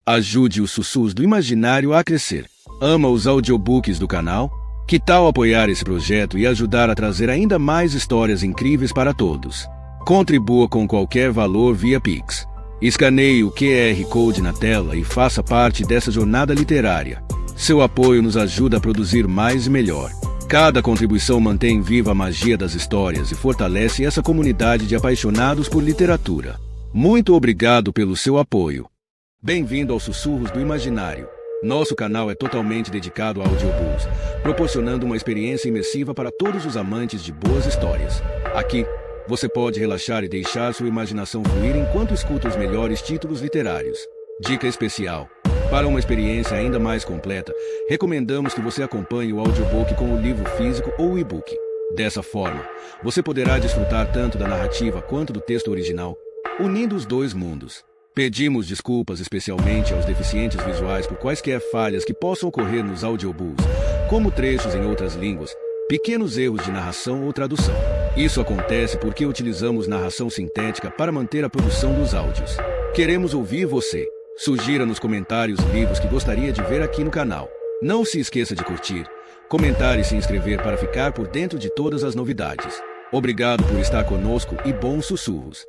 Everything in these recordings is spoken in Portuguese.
Ajude os sussurros do imaginário a crescer. Ama os audiobooks do canal? Que tal apoiar esse projeto e ajudar a trazer ainda mais histórias incríveis para todos? Contribua com qualquer valor via Pix. Escaneie o QR Code na tela e faça parte dessa jornada literária. Seu apoio nos ajuda a produzir mais e melhor. Cada contribuição mantém viva a magia das histórias e fortalece essa comunidade de apaixonados por literatura. Muito obrigado pelo seu apoio. Bem-vindo aos Sussurros do Imaginário. Nosso canal é totalmente dedicado a audiobooks, proporcionando uma experiência imersiva para todos os amantes de boas histórias. Aqui, você pode relaxar e deixar sua imaginação fluir enquanto escuta os melhores títulos literários. Dica especial: para uma experiência ainda mais completa, recomendamos que você acompanhe o audiobook com o livro físico ou e-book. Dessa forma, você poderá desfrutar tanto da narrativa quanto do texto original, unindo os dois mundos. Pedimos desculpas especialmente aos deficientes visuais por quaisquer falhas que possam ocorrer nos audiobooks, como trechos em outras línguas, pequenos erros de narração ou tradução. Isso acontece porque utilizamos narração sintética para manter a produção dos áudios. Queremos ouvir você. Sugira nos comentários livros que gostaria de ver aqui no canal. Não se esqueça de curtir, comentar e se inscrever para ficar por dentro de todas as novidades. Obrigado por estar conosco e bons sussurros.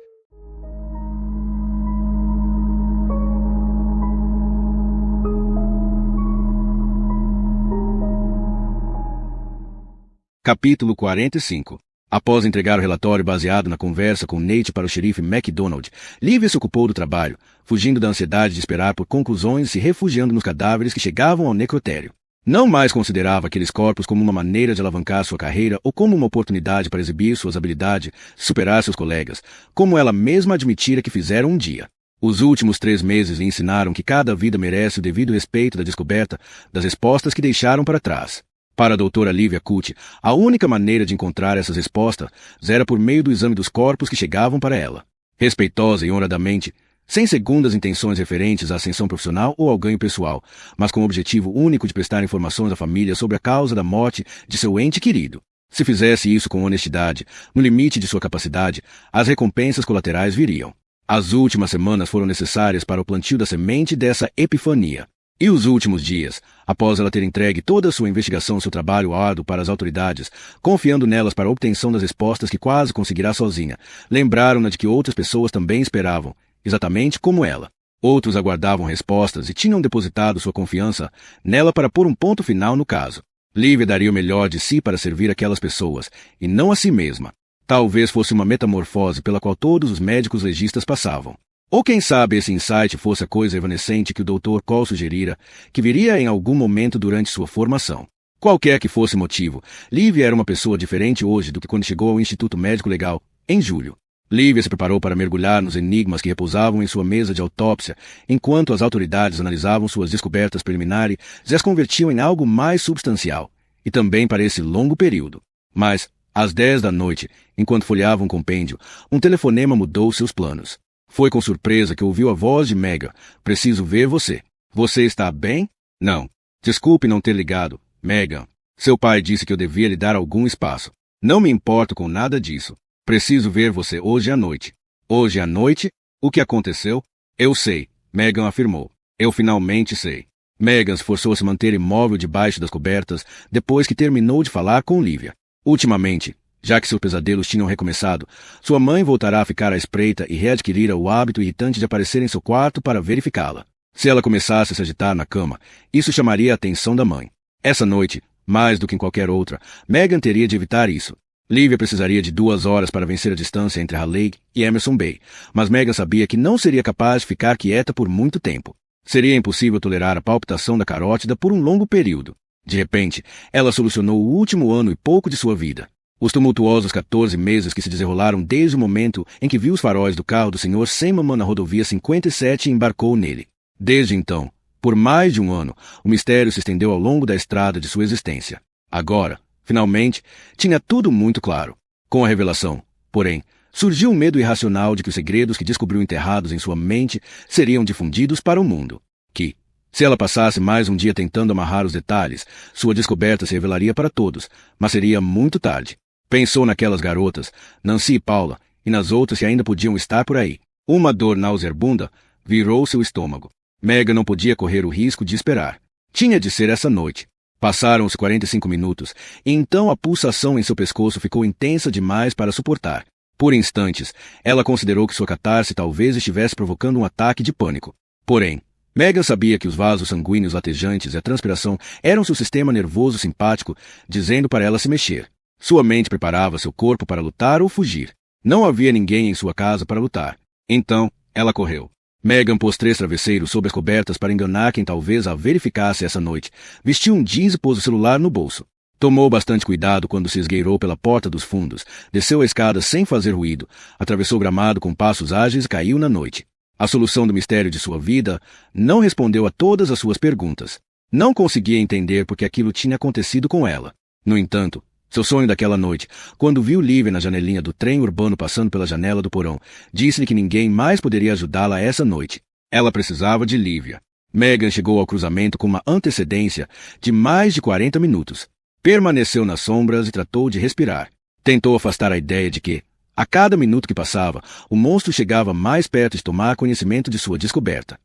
Capítulo 45. Após entregar o relatório baseado na conversa com Nate para o xerife MacDonald, Livia se ocupou do trabalho, fugindo da ansiedade de esperar por conclusões e se refugiando nos cadáveres que chegavam ao necrotério. Não mais considerava aqueles corpos como uma maneira de alavancar sua carreira ou como uma oportunidade para exibir suas habilidades, superar seus colegas, como ela mesma admitira que fizeram um dia. Os últimos 3 meses lhe ensinaram que cada vida merece o devido respeito da descoberta das respostas que deixaram para trás. Para a doutora Livia Cucci, a única maneira de encontrar essas respostas era por meio do exame dos corpos que chegavam para ela. Respeitosa e honradamente, sem segundas intenções referentes à ascensão profissional ou ao ganho pessoal, mas com o objetivo único de prestar informações à família sobre a causa da morte de seu ente querido. Se fizesse isso com honestidade, no limite de sua capacidade, as recompensas colaterais viriam. As últimas semanas foram necessárias para o plantio da semente dessa epifania. E os últimos dias, após ela ter entregue toda a sua investigação e seu trabalho árduo para as autoridades, confiando nelas para a obtenção das respostas que quase conseguirá sozinha, lembraram-na de que outras pessoas também esperavam, exatamente como ela. Outros aguardavam respostas e tinham depositado sua confiança nela para pôr um ponto final no caso. Livia daria o melhor de si para servir aquelas pessoas, e não a si mesma. Talvez fosse uma metamorfose pela qual todos os médicos legistas passavam. Ou quem sabe esse insight fosse a coisa evanescente que o Dr. Cole sugerira, que viria em algum momento durante sua formação. Qualquer que fosse o motivo, Livia era uma pessoa diferente hoje do que quando chegou ao Instituto Médico Legal, em julho. Livia se preparou para mergulhar nos enigmas que repousavam em sua mesa de autópsia, enquanto as autoridades analisavam suas descobertas preliminares e as convertiam em algo mais substancial, e também para esse longo período. Mas, às 10 da noite, enquanto folheava um compêndio, um telefonema mudou seus planos. Foi com surpresa que ouviu a voz de Megan. Preciso ver você. Você está bem? Não. Desculpe não ter ligado, Megan. Seu pai disse que eu devia lhe dar algum espaço. Não me importo com nada disso. Preciso ver você hoje à noite. Hoje à noite? O que aconteceu? Eu sei, Megan afirmou. Eu finalmente sei. Megan esforçou a se manter imóvel debaixo das cobertas depois que terminou de falar com Livia. Ultimamente, já que seus pesadelos tinham recomeçado, sua mãe voltará a ficar à espreita e readquirira o hábito irritante de aparecer em seu quarto para verificá-la. Se ela começasse a se agitar na cama, isso chamaria a atenção da mãe. Essa noite, mais do que em qualquer outra, Megan teria de evitar isso. Livia precisaria de 2 horas para vencer a distância entre Raleigh e Emerson Bay, mas Megan sabia que não seria capaz de ficar quieta por muito tempo. Seria impossível tolerar a palpitação da carótida por um longo período. De repente, ela solucionou o último ano e pouco de sua vida. Os tumultuosos 14 meses que se desenrolaram desde o momento em que viu os faróis do carro do Sr. Seymour na rodovia 57 e embarcou nele. Desde então, por mais de um ano, o mistério se estendeu ao longo da estrada de sua existência. Agora, finalmente, tinha tudo muito claro. Com a revelação, porém, surgiu um medo irracional de que os segredos que descobriu enterrados em sua mente seriam difundidos para o mundo. Que, se ela passasse mais um dia tentando amarrar os detalhes, sua descoberta se revelaria para todos, mas seria muito tarde. Pensou naquelas garotas, Nancy e Paula, e nas outras que ainda podiam estar por aí. Uma dor nauseabunda virou seu estômago. Megan não podia correr o risco de esperar. Tinha de ser essa noite. Passaram os 45 minutos, e então a pulsação em seu pescoço ficou intensa demais para suportar. Por instantes, ela considerou que sua catarse talvez estivesse provocando um ataque de pânico. Porém, Megan sabia que os vasos sanguíneos latejantes e a transpiração eram seu sistema nervoso simpático, dizendo para ela se mexer. Sua mente preparava seu corpo para lutar ou fugir. Não havia ninguém em sua casa para lutar. Então, ela correu. Megan pôs 3 travesseiros sob as cobertas para enganar quem talvez a verificasse essa noite. Vestiu um jeans e pôs o celular no bolso. Tomou bastante cuidado quando se esgueirou pela porta dos fundos, desceu a escada sem fazer ruído, atravessou o gramado com passos ágeis e caiu na noite. A solução do mistério de sua vida não respondeu a todas as suas perguntas. Não conseguia entender por que aquilo tinha acontecido com ela. No entanto, seu sonho daquela noite, quando viu Lívia na janelinha do trem urbano passando pela janela do porão, disse-lhe que ninguém mais poderia ajudá-la essa noite. Ela precisava de Lívia. Megan chegou ao cruzamento com uma antecedência de mais de 40 minutos. Permaneceu nas sombras e tratou de respirar. Tentou afastar a ideia de que, a cada minuto que passava, o monstro chegava mais perto de tomar conhecimento de sua descoberta.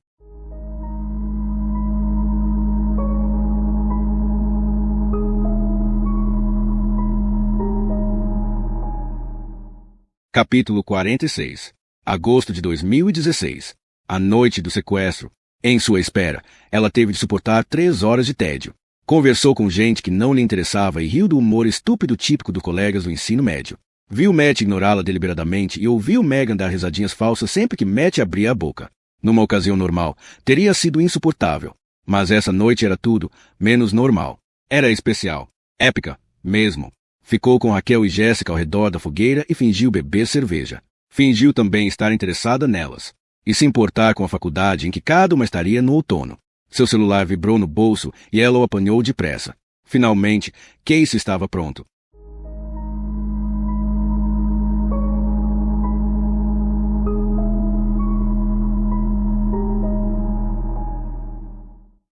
Capítulo 46. Agosto de 2016. A noite do sequestro. Em sua espera, ela teve de suportar 3 horas de tédio. Conversou com gente que não lhe interessava e riu do humor estúpido típico dos colegas do ensino médio. Viu Matt ignorá-la deliberadamente e ouviu Megan dar risadinhas falsas sempre que Matt abria a boca. Numa ocasião normal, teria sido insuportável. Mas essa noite era tudo menos normal. Era especial. Épica, mesmo. Ficou com Raquel e Jéssica ao redor da fogueira e fingiu beber cerveja. Fingiu também estar interessada nelas. E se importar com a faculdade em que cada uma estaria no outono. Seu celular vibrou no bolso e ela o apanhou depressa. Finalmente, Casey estava pronto.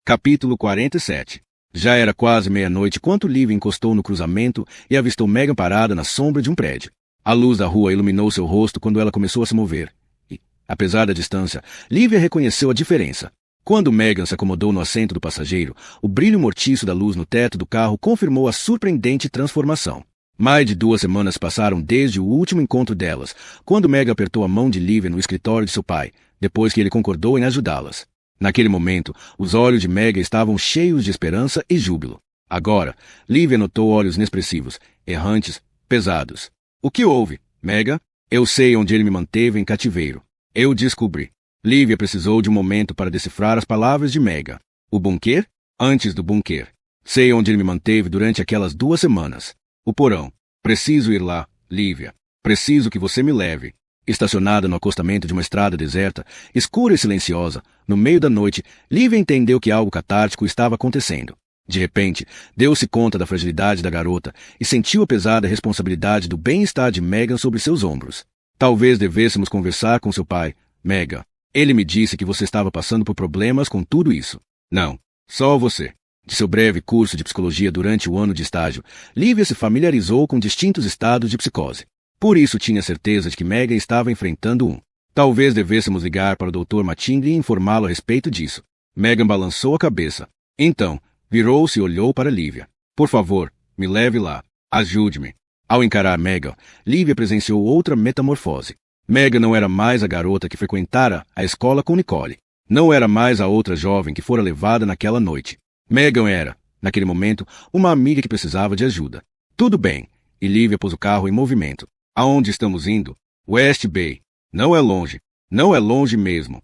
Capítulo 47. Já era quase meia-noite quando Lívia encostou no cruzamento e avistou Megan parada na sombra de um prédio. A luz da rua iluminou seu rosto quando ela começou a se mover. E, apesar da distância, Lívia reconheceu a diferença. Quando Megan se acomodou no assento do passageiro, o brilho mortiço da luz no teto do carro confirmou a surpreendente transformação. Mais de 2 semanas passaram desde o último encontro delas, quando Megan apertou a mão de Lívia no escritório de seu pai, depois que ele concordou em ajudá-las. Naquele momento, os olhos de Megan estavam cheios de esperança e júbilo. Agora, Lívia notou olhos inexpressivos, errantes, pesados. O que houve, Megan? Eu sei onde ele me manteve em cativeiro. Eu descobri. Lívia precisou de um momento para decifrar as palavras de Megan. O bunker? Antes do bunker. Sei onde ele me manteve durante aquelas 2 semanas. O porão. Preciso ir lá, Lívia. Preciso que você me leve. Estacionada no acostamento de uma estrada deserta, escura e silenciosa, no meio da noite, Lívia entendeu que algo catártico estava acontecendo. De repente, deu-se conta da fragilidade da garota e sentiu a pesada responsabilidade do bem-estar de Megan sobre seus ombros. Talvez devêssemos conversar com seu pai, Megan. Ele me disse que você estava passando por problemas com tudo isso. Não, só você. De seu breve curso de psicologia durante o ano de estágio, Lívia se familiarizou com distintos estados de psicose. Por isso tinha certeza de que Megan estava enfrentando um. Talvez devêssemos ligar para o Dr. Mattingly e informá-lo a respeito disso. Megan balançou a cabeça. Então, virou-se e olhou para Lívia. Por favor, me leve lá. Ajude-me. Ao encarar Megan, Lívia presenciou outra metamorfose. Megan não era mais a garota que frequentara a escola com Nicole. Não era mais a outra jovem que fora levada naquela noite. Megan era, naquele momento, uma amiga que precisava de ajuda. Tudo bem. E Lívia pôs o carro em movimento. Aonde estamos indo? West Bay. Não é longe. Não é longe mesmo.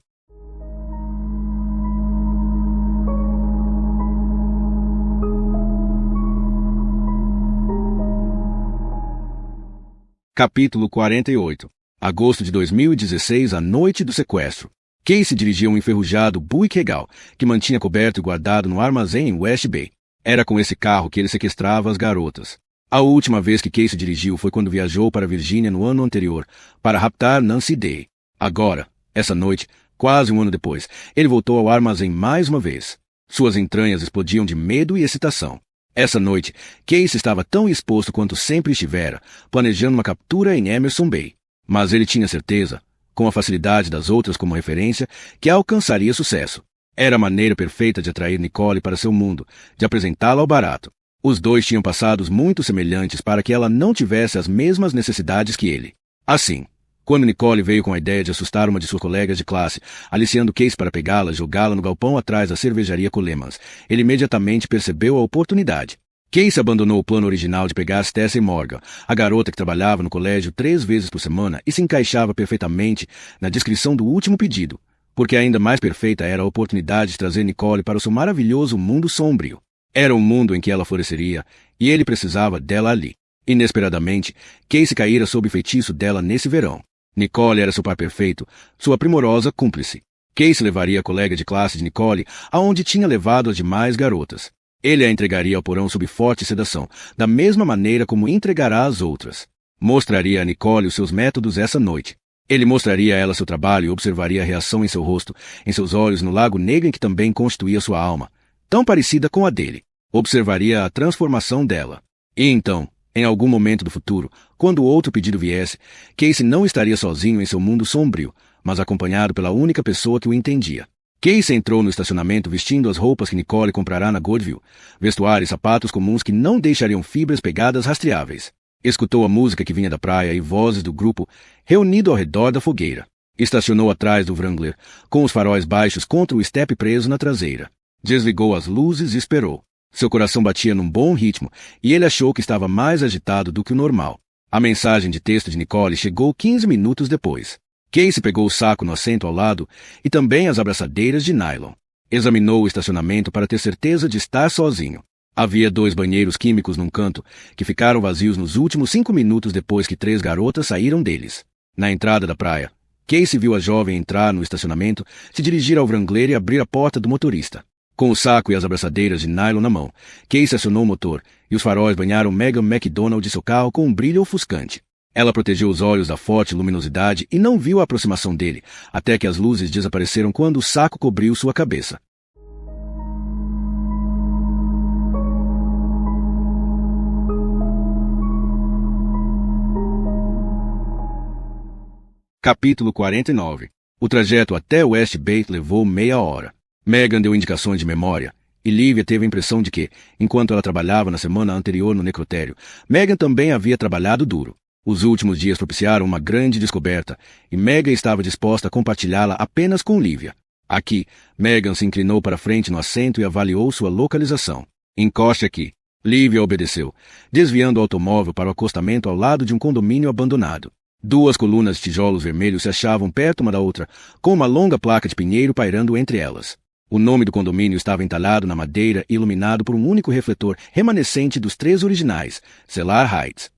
Capítulo 48. Agosto de 2016, a noite do sequestro. Casey dirigia um enferrujado Buick Regal, que mantinha coberto e guardado no armazém em West Bay. Era com esse carro que ele sequestrava as garotas. A última vez que Casey dirigiu foi quando viajou para Virgínia no ano anterior, para raptar Nancy Day. Agora, essa noite, quase um ano depois, ele voltou ao armazém mais uma vez. Suas entranhas explodiam de medo e excitação. Essa noite, Casey estava tão exposto quanto sempre estivera, planejando uma captura em Emerson Bay. Mas ele tinha certeza, com a facilidade das outras como referência, que alcançaria sucesso. Era a maneira perfeita de atrair Nicole para seu mundo, de apresentá-la ao barato. Os dois tinham passados muito semelhantes para que ela não tivesse as mesmas necessidades que ele. Assim, quando Nicole veio com a ideia de assustar uma de suas colegas de classe, aliciando Casey para pegá-la e jogá-la no galpão atrás da cervejaria Colemans, ele imediatamente percebeu a oportunidade. Casey abandonou o plano original de pegar Stacey Morgan, a garota que trabalhava no colégio 3 vezes por semana e se encaixava perfeitamente na descrição do último pedido, porque ainda mais perfeita era a oportunidade de trazer Nicole para o seu maravilhoso mundo sombrio. Era um mundo em que ela floresceria, e ele precisava dela ali. Inesperadamente, Casey caíra sob o feitiço dela nesse verão. Nicole era seu par perfeito, sua primorosa cúmplice. Casey levaria a colega de classe de Nicole aonde tinha levado as demais garotas. Ele a entregaria ao porão sob forte sedação, da mesma maneira como entregará as outras. Mostraria a Nicole os seus métodos essa noite. Ele mostraria a ela seu trabalho e observaria a reação em seu rosto, em seus olhos, no lago negro em que também constituía sua alma, tão parecida com a dele. Observaria a transformação dela. E então, em algum momento do futuro, quando outro pedido viesse, Casey não estaria sozinho em seu mundo sombrio, mas acompanhado pela única pessoa que o entendia. Casey entrou no estacionamento vestindo as roupas que Nicole comprará na Goodville, vestuário e sapatos comuns que não deixariam fibras pegadas rastreáveis. Escutou a música que vinha da praia e vozes do grupo reunido ao redor da fogueira. Estacionou atrás do Wrangler, com os faróis baixos contra o estepe preso na traseira. Desligou as luzes e esperou. Seu coração batia num bom ritmo e ele achou que estava mais agitado do que o normal. A mensagem de texto de Nicole chegou 15 minutos depois. Casey pegou o saco no assento ao lado e também as abraçadeiras de nylon. Examinou o estacionamento para ter certeza de estar sozinho. Havia 2 banheiros químicos num canto, que ficaram vazios nos últimos 5 minutos depois que 3 garotas saíram deles. Na entrada da praia, Casey viu a jovem entrar no estacionamento, se dirigir ao Wrangler e abrir a porta do motorista. Com o saco e as abraçadeiras de nylon na mão, Casey acionou o motor, e os faróis banharam Megan McDonald e seu carro com um brilho ofuscante. Ela protegeu os olhos da forte luminosidade e não viu a aproximação dele, até que as luzes desapareceram quando o saco cobriu sua cabeça. Capítulo 49. O trajeto até West Bay levou meia hora. Megan deu indicações de memória, e Lívia teve a impressão de que, enquanto ela trabalhava na semana anterior no necrotério, Megan também havia trabalhado duro. Os últimos dias propiciaram uma grande descoberta, e Megan estava disposta a compartilhá-la apenas com Lívia. Aqui, Megan se inclinou para frente no assento e avaliou sua localização. Encoste aqui. Lívia obedeceu, desviando o automóvel para o acostamento ao lado de um condomínio abandonado. 2 colunas de tijolos vermelhos se achavam perto uma da outra, com uma longa placa de pinheiro pairando entre elas. O nome do condomínio estava entalhado na madeira e iluminado por um único refletor remanescente dos 3 originais, Cellar Heights.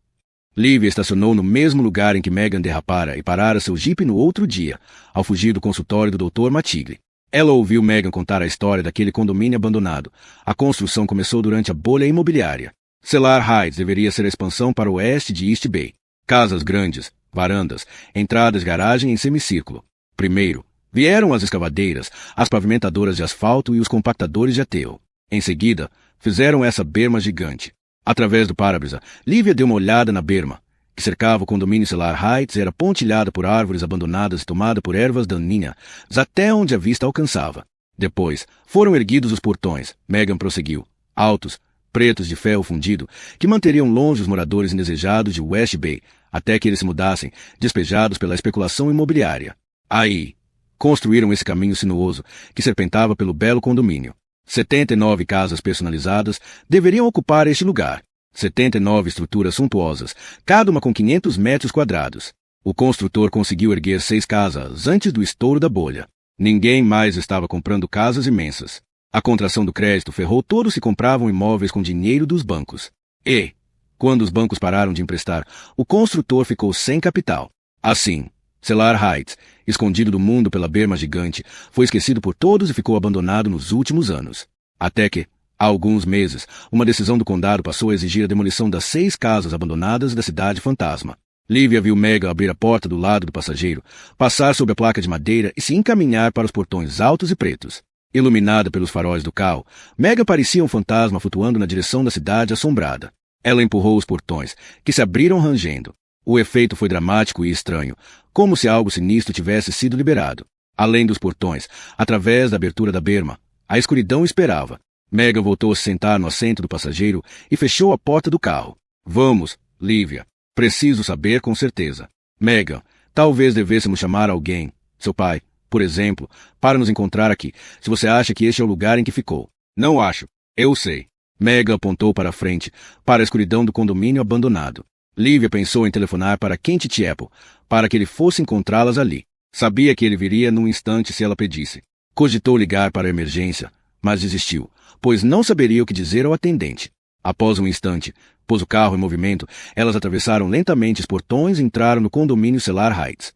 Lívia estacionou no mesmo lugar em que Megan derrapara e parara seu jipe no outro dia, ao fugir do consultório do Dr. Matigli. Ela ouviu Megan contar a história daquele condomínio abandonado. A construção começou durante a bolha imobiliária. Cellar Heights deveria ser a expansão para o oeste de East Bay. Casas grandes, varandas, entradas de garagem em semicírculo. Primeiro, vieram as escavadeiras, as pavimentadoras de asfalto e os compactadores de aterro. Em seguida, fizeram essa berma gigante. Através do para-brisa, Lívia deu uma olhada na berma, que cercava o condomínio Cellar Heights e era pontilhada por árvores abandonadas e tomada por ervas daninhas, até onde a vista alcançava. Depois, foram erguidos os portões, Megan prosseguiu, altos, pretos de ferro fundido, que manteriam longe os moradores indesejados de West Bay, até que eles se mudassem, despejados pela especulação imobiliária. Aí, construíram esse caminho sinuoso, que serpentava pelo belo condomínio. 79 casas personalizadas deveriam ocupar este lugar. 79 estruturas suntuosas, cada uma com 500 metros quadrados. O construtor conseguiu erguer 6 casas antes do estouro da bolha. Ninguém mais estava comprando casas imensas. A contração do crédito ferrou todos que compravam imóveis com dinheiro dos bancos. E, quando os bancos pararam de emprestar, o construtor ficou sem capital. Assim, Cellar Heights, escondido do mundo pela berma gigante, foi esquecido por todos e ficou abandonado nos últimos anos. Até que, há alguns meses, uma decisão do condado passou a exigir a demolição das 6 casas abandonadas da cidade fantasma. Lívia viu Megan abrir a porta do lado do passageiro, passar sob a placa de madeira e se encaminhar para os portões altos e pretos. Iluminada pelos faróis do carro, Megan parecia um fantasma flutuando na direção da cidade assombrada. Ela empurrou os portões, que se abriram rangendo. O efeito foi dramático e estranho, como se algo sinistro tivesse sido liberado. Além dos portões, através da abertura da berma, a escuridão esperava. Megan voltou a se sentar no assento do passageiro e fechou a porta do carro. Vamos, Lívia. Preciso saber com certeza. Megan, talvez devêssemos chamar alguém, seu pai, por exemplo, para nos encontrar aqui, se você acha que este é o lugar em que ficou. Não acho. Eu sei. Megan apontou para a frente, para a escuridão do condomínio abandonado. Lívia pensou em telefonar para Kent Chapel, para que ele fosse encontrá-las ali. Sabia que ele viria num instante se ela pedisse. Cogitou ligar para a emergência, mas desistiu, pois não saberia o que dizer ao atendente. Após um instante, pôs o carro em movimento, elas atravessaram lentamente os portões e entraram no condomínio Cellar Heights.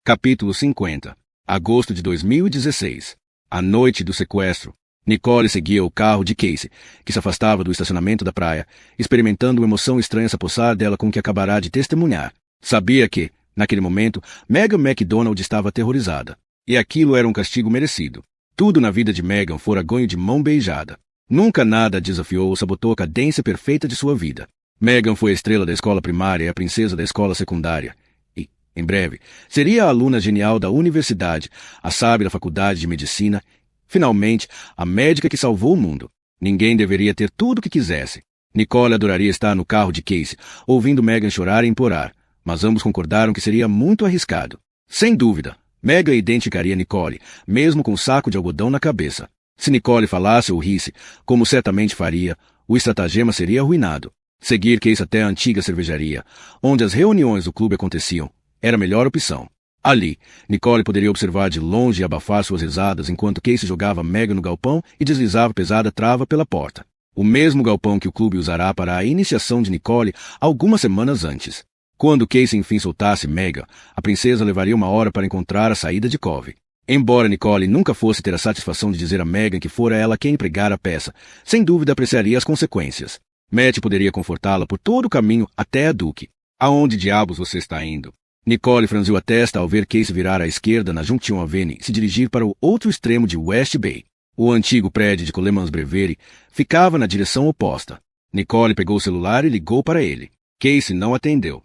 Capítulo 50. Agosto de 2016. A noite do sequestro. Nicole seguia o carro de Casey, que se afastava do estacionamento da praia, experimentando uma emoção estranha se apossar dela com o que acabará de testemunhar. Sabia que, naquele momento, Megan MacDonald estava aterrorizada. E aquilo era um castigo merecido. Tudo na vida de Megan fora ganho de mão beijada. Nunca nada desafiou ou sabotou a cadência perfeita de sua vida. Megan foi a estrela da escola primária e a princesa da escola secundária. E, em breve, seria a aluna genial da universidade, a sábia da faculdade de medicina. Finalmente, a médica que salvou o mundo. Ninguém deveria ter tudo o que quisesse. Nicole adoraria estar no carro de Casey, ouvindo Megan chorar e implorar, mas ambos concordaram que seria muito arriscado. Sem dúvida, Megan identificaria Nicole, mesmo com um saco de algodão na cabeça. Se Nicole falasse ou risse, como certamente faria, o estratagema seria arruinado. Seguir Casey até a antiga cervejaria, onde as reuniões do clube aconteciam, era a melhor opção. Ali, Nicole poderia observar de longe e abafar suas risadas enquanto Casey jogava Megan no galpão e deslizava pesada trava pela porta. O mesmo galpão que o clube usará para a iniciação de Nicole algumas semanas antes. Quando Casey enfim soltasse Megan, a princesa levaria uma hora para encontrar a saída de Cove. Embora Nicole nunca fosse ter a satisfação de dizer a Megan que fora ela quem pregara a peça, sem dúvida apreciaria as consequências. Matt poderia confortá-la por todo o caminho até a Duke. Aonde diabos você está indo? Nicole franziu a testa ao ver Casey virar à esquerda na Junction Avenue e se dirigir para o outro extremo de West Bay. O antigo prédio de Coleman's Brewery ficava na direção oposta. Nicole pegou o celular e ligou para ele. Casey não atendeu.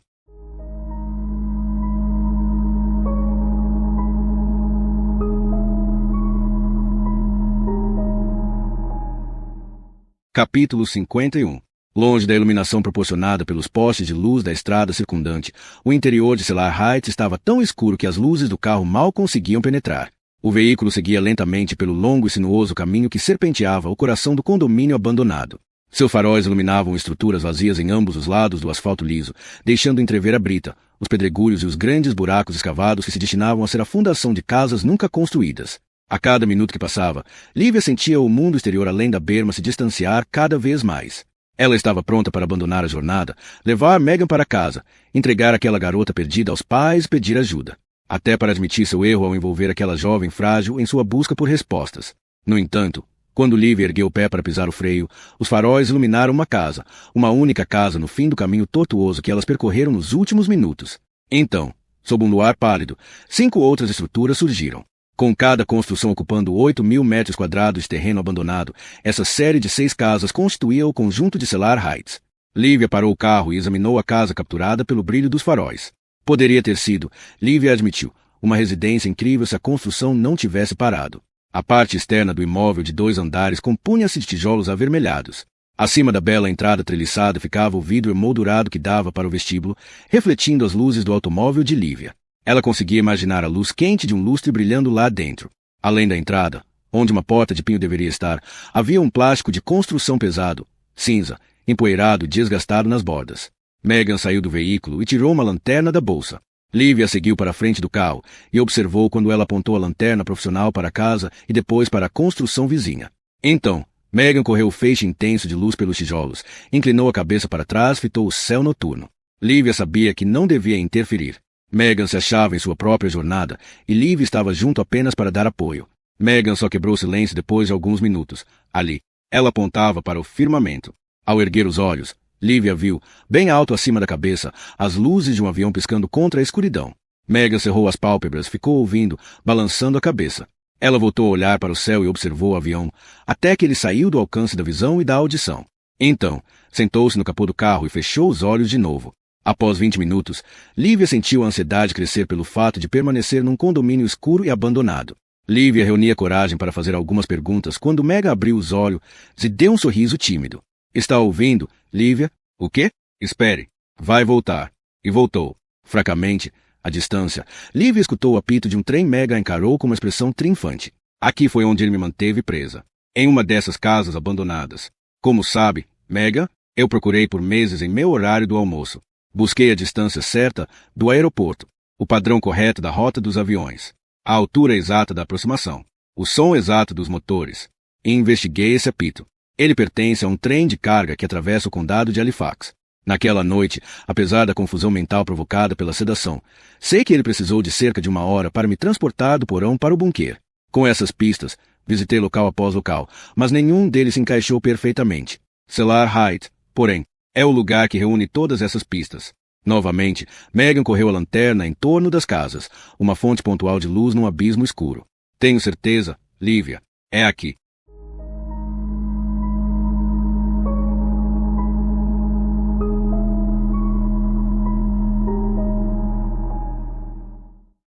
Capítulo 51. Longe da iluminação proporcionada pelos postes de luz da estrada circundante, o interior de Cellar Heights estava tão escuro que as luzes do carro mal conseguiam penetrar. O veículo seguia lentamente pelo longo e sinuoso caminho que serpenteava o coração do condomínio abandonado. Seus faróis iluminavam estruturas vazias em ambos os lados do asfalto liso, deixando entrever a brita, os pedregulhos e os grandes buracos escavados que se destinavam a ser a fundação de casas nunca construídas. A cada minuto que passava, Lívia sentia o mundo exterior além da berma se distanciar cada vez mais. Ela estava pronta para abandonar a jornada, levar Megan para casa, entregar aquela garota perdida aos pais e pedir ajuda. Até para admitir seu erro ao envolver aquela jovem frágil em sua busca por respostas. No entanto, quando Lívia ergueu o pé para pisar o freio, os faróis iluminaram uma única casa no fim do caminho tortuoso que elas percorreram nos últimos minutos. Então, sob um luar pálido, 5 outras estruturas surgiram. Com cada construção ocupando 8.000 metros quadrados de terreno abandonado, essa série de 6 casas constituía o conjunto de Cellar Heights. Lívia parou o carro e examinou a casa capturada pelo brilho dos faróis. Poderia ter sido, Lívia admitiu, uma residência incrível se a construção não tivesse parado. A parte externa do imóvel de 2 andares compunha-se de tijolos avermelhados. Acima da bela entrada treliçada ficava o vidro emoldurado que dava para o vestíbulo, refletindo as luzes do automóvel de Lívia. Ela conseguia imaginar a luz quente de um lustre brilhando lá dentro. Além da entrada, onde uma porta de pinho deveria estar, havia um plástico de construção pesado, cinza, empoeirado e desgastado nas bordas. Megan saiu do veículo e tirou uma lanterna da bolsa. Lívia seguiu para a frente do carro e observou quando ela apontou a lanterna profissional para a casa e depois para a construção vizinha. Então, Megan correu o feixe intenso de luz pelos tijolos, inclinou a cabeça para trás e fitou o céu noturno. Lívia sabia que não devia interferir. Megan se achava em sua própria jornada e Lívia estava junto apenas para dar apoio. Megan só quebrou o silêncio depois de alguns minutos. Ali, ela apontava para o firmamento. Ao erguer os olhos, Lívia viu, bem alto acima da cabeça, as luzes de um avião piscando contra a escuridão. Megan cerrou as pálpebras e ficou ouvindo, balançando a cabeça. Ela voltou a olhar para o céu e observou o avião, até que ele saiu do alcance da visão e da audição. Então, sentou-se no capô do carro e fechou os olhos de novo. Após 20 minutos, Lívia sentiu a ansiedade crescer pelo fato de permanecer num condomínio escuro e abandonado. Lívia reunia coragem para fazer algumas perguntas quando Megan abriu os olhos e deu um sorriso tímido. Está ouvindo, Lívia? O quê? Espere. Vai voltar. E voltou. Fracamente, à distância, Lívia escutou o apito de um trem. Megan encarou com uma expressão triunfante. Aqui foi onde ele me manteve presa. Em uma dessas casas abandonadas. Como sabe, Megan, eu procurei por meses em meu horário do almoço. Busquei a distância certa do aeroporto, o padrão correto da rota dos aviões, a altura exata da aproximação, o som exato dos motores. E investiguei esse apito. Ele pertence a um trem de carga que atravessa o condado de Halifax. Naquela noite, apesar da confusão mental provocada pela sedação, sei que ele precisou de cerca de 1 hora para me transportar do porão para o bunker. Com essas pistas, visitei local após local, mas nenhum deles se encaixou perfeitamente. Cellar Heights, porém, é o lugar que reúne todas essas pistas. Novamente, Megan correu a lanterna em torno das casas, uma fonte pontual de luz num abismo escuro. Tenho certeza, Lívia, é aqui.